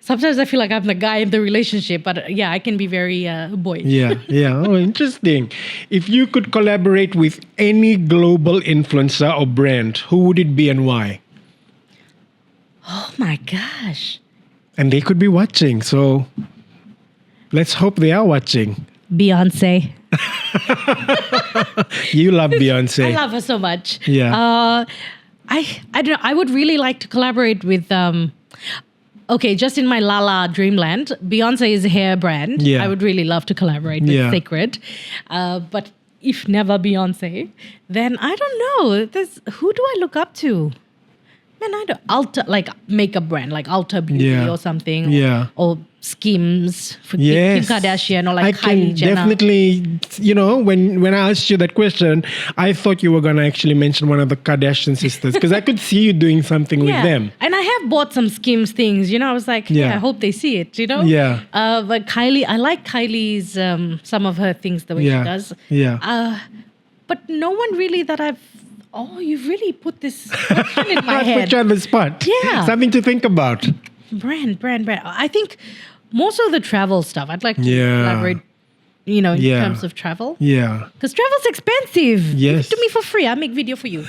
sometimes I feel like I'm the guy in the relationship, but I can be very boyish. Yeah. Oh, interesting. If you could collaborate with any global influencer or brand, who would it be and why? Oh my gosh. And they could be watching, so let's hope they are watching. Beyonce. You love Beyonce. I love her so much. Yeah. I don't know. I would really like to collaborate with just in my Lala dreamland, Beyonce is a hair brand. Yeah. I would really love to collaborate with Sacred. But if never Beyonce, then I don't know. Who do I look up to? Man, I don't. Ulta, like makeup brand, like Ulta Beauty or something. Or Skims for Kim Kardashian or like Kylie Jenner. Definitely, when I asked you that question, I thought you were going to actually mention one of the Kardashian sisters because I could see you doing something with them. And I have bought some Skims things, I was like, I hope they see it, Yeah. But Kylie, I like Kylie's, some of her things, the way she does. Yeah. But no one really that I've... Oh, you've really put this question in my head. Put you on the spot. Yeah. Something to think about. brand. I think most of the travel stuff. I'd like to Yeah. elaborate, in Yeah. terms of travel. Yeah. Because travel's expensive. Give Yes. it to me for free. I'll make video for you.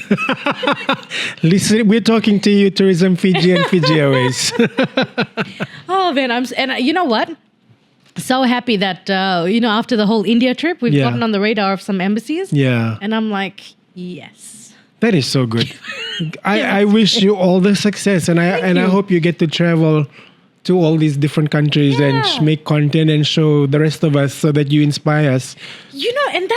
Listen, we're talking to you, Tourism Fiji and Fiji Airways. Oh man, you know what? So happy that after the whole India trip, we've Yeah. gotten on the radar of some embassies. Yeah. And I'm like, yes. That is so good. I wish you all the success, and I hope you get to travel to all these different countries and Yeah. make content and show the rest of us so that you inspire us. And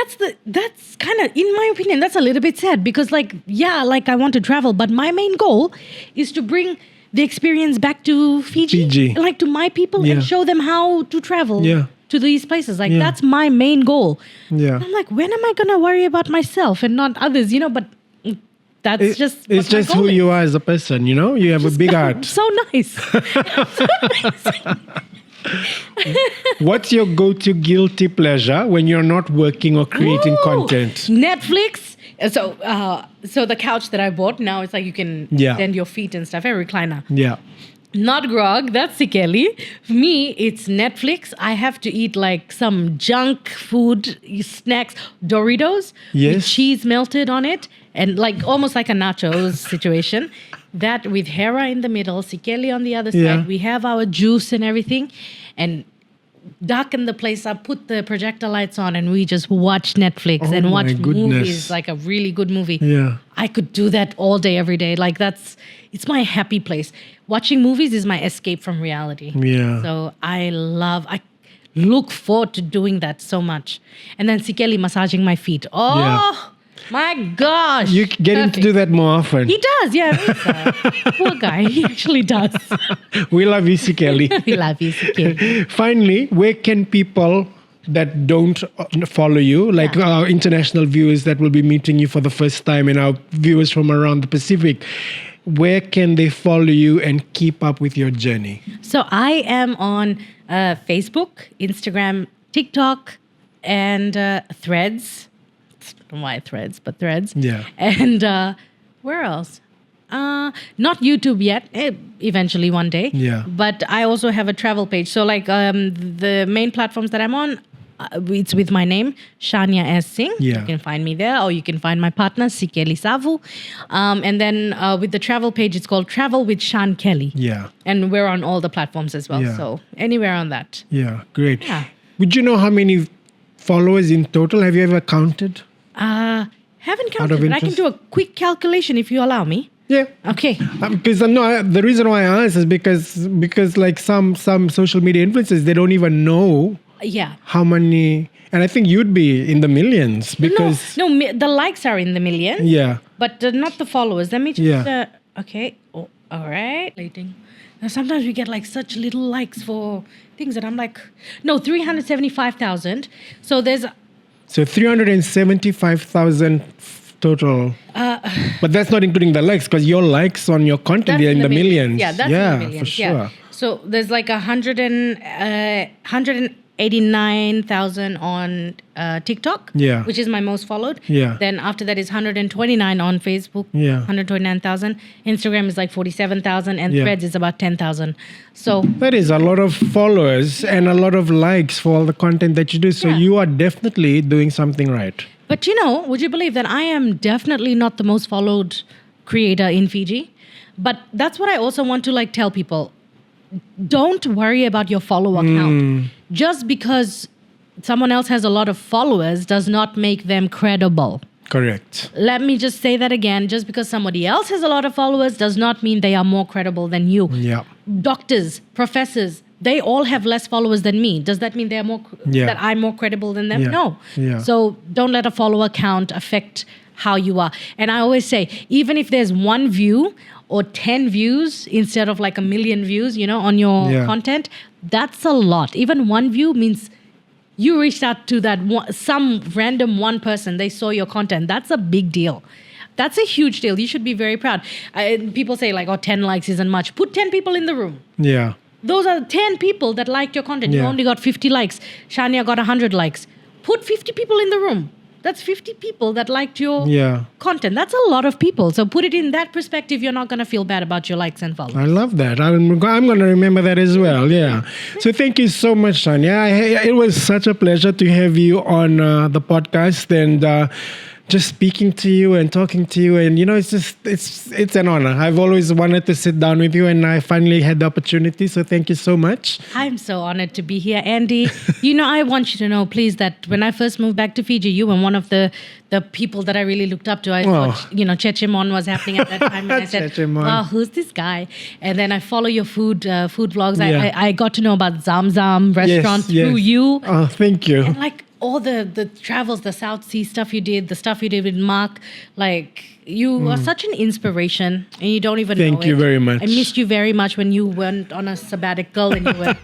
that's kind of, in my opinion, that's a little bit sad because I want to travel, but my main goal is to bring the experience back to Fiji. Like to my people, Yeah. and show them how to travel Yeah. to these places. Like Yeah. that's my main goal. Yeah. I'm like, when am I going to worry about myself and not others, but that's It's just it's what my just goal who is. you are as a person, You have a big heart. So nice. What's your go-to guilty pleasure when you're not working or creating Ooh, content? Netflix. So the couch that I bought now, it's like you can Yeah. extend your feet and stuff. A recliner. Yeah. Not grog, that's Sikeli. For me, it's Netflix. I have to eat like some junk food snacks, Doritos with Yes. cheese melted on it, and like almost like a nachos situation. That with Hera in the middle, Sikeli on the other Yeah. side. We have our juice and everything, and darken the place up, put the projector lights on, and we just watch Netflix Oh and watch my goodness. movies, like a really good movie. Yeah. I could do that all day, every day. Like it's my happy place. Watching movies is my escape from reality. Yeah. So I look forward to doing that so much. And then Sikeli massaging my feet. Oh Yeah. my gosh. You get him to do that more often. He does, yeah. Poor guy. He actually does. We love you, Kelly. We love you, Sikeli. Finally, where can people that don't follow you, like Yeah. our international viewers that will be meeting you for the first time and our viewers from around the Pacific, where can they follow you and keep up with your journey? So I am on Facebook, Instagram, TikTok, and Threads. I don't know why Threads, but Threads. Yeah. And where else? Not YouTube yet. Eventually one day. Yeah. But I also have a travel page. So like the main platforms that I'm on, it's with my name, Shania Singh. Yeah. You can find me there, or you can find my partner, Sikeli Savu. And then with the travel page, it's called Travel with Shan Kelly. Yeah. And we're on all the platforms as well. Yeah. So anywhere on that. Yeah. Great. Yeah. Would you know how many followers in total? Have you ever counted? Haven't Out counted, of but I can interest? do a quick calculation if you allow me. Yeah. Okay. Because the reason why I ask is because like some social media influencers, they don't even know Yeah. how many, and I think you'd be in the millions because The likes are in the millions, yeah, but not the followers. Let me just. Yeah. Okay. Oh, all right. Rating. Now sometimes we get like such little likes for things that I'm like, no, 375,000. So there's. so 375,000 total. But that's not including the likes because your likes on your content That's they're in the millions. Yeah, that's in the millions. for sure. Yeah. So there's like 189,000 on TikTok, Yeah. which is my most followed. Yeah. Then after that is 129 on Facebook, Yeah. 129,000. Instagram is like 47,000, and Yeah. Threads is about 10,000. So That is a lot of followers and a lot of likes for all the content that you do. So Yeah. you are definitely doing something right. But would you believe that I am definitely not the most followed creator in Fiji? But that's what I also want to like tell people. Don't worry about your follow account. Just because someone else has a lot of followers does not make them credible. Correct. Let me just say that again. Just because somebody else has a lot of followers does not mean they are more credible than you. Yeah. Doctors, professors, they all have less followers than me. Does that mean they are Yeah. that I'm more credible than them? Yeah. No. Yeah. So don't let a follower count affect how you are. And I always say, even if there's 1 view or 10 views instead of like 1 million views, on your Yeah. content, that's a lot. Even 1 view means you reached out to some random one person. They saw your content. That's a big deal. That's a huge deal. You should be very proud. People say like, 10 likes isn't much. Put 10 people in the room. Yeah. Those are 10 people that liked your content. You Yeah. only got 50 likes. Shania got 100 likes. Put 50 people in the room. That's 50 people that liked your Yeah. content. That's a lot of people. So put it in that perspective. You're not going to feel bad about your likes and follows. I love that. I'm going to remember that as well. Yeah. So thank you so much, Shania. It was such a pleasure to have you on the podcast and just speaking to you and talking to you. And, it's an honor. I've always wanted to sit down with you and I finally had the opportunity. So thank you so much. I'm so honored to be here, Andy. I want you to know, please, that when I first moved back to Fiji, you were one of the people that I really looked up to. I thought, Chechimon was happening at that time. And I said, Chechimon. wow, who's this guy? And then I follow your food vlogs. Yeah. I got to know about Zam Zam restaurant through you. Oh, thank you. And all the travels, the South Sea stuff you did, the stuff you did with Mark, you are such an inspiration and you don't even know it. Thank you very much. I missed you very much when you went on a sabbatical and you were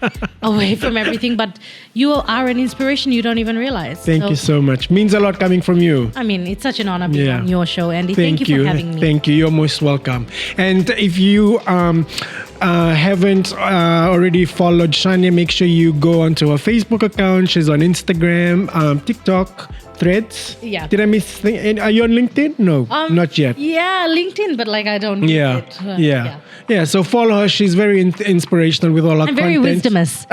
away from everything, but you are an inspiration you don't even realize. Thank you so much. Means a lot coming from you. I mean, it's such an honor being on your show, Andy. Thank you for having me. Thank you. You're most welcome. And if you haven't already followed Shania, make sure you go onto her Facebook account. She's on Instagram, TikTok, Threads. Yeah. Did I miss? Are you on LinkedIn? No, not yet. Yeah, LinkedIn, but I don't. Yeah. Use it. Yeah. So follow her. She's very inspirational with all her content. I'm very wisdomous.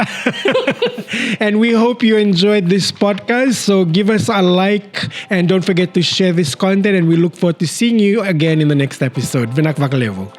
And we hope you enjoyed this podcast. So give us a like and don't forget to share this content. And we look forward to seeing you again in the next episode. Vinak Vakalevo.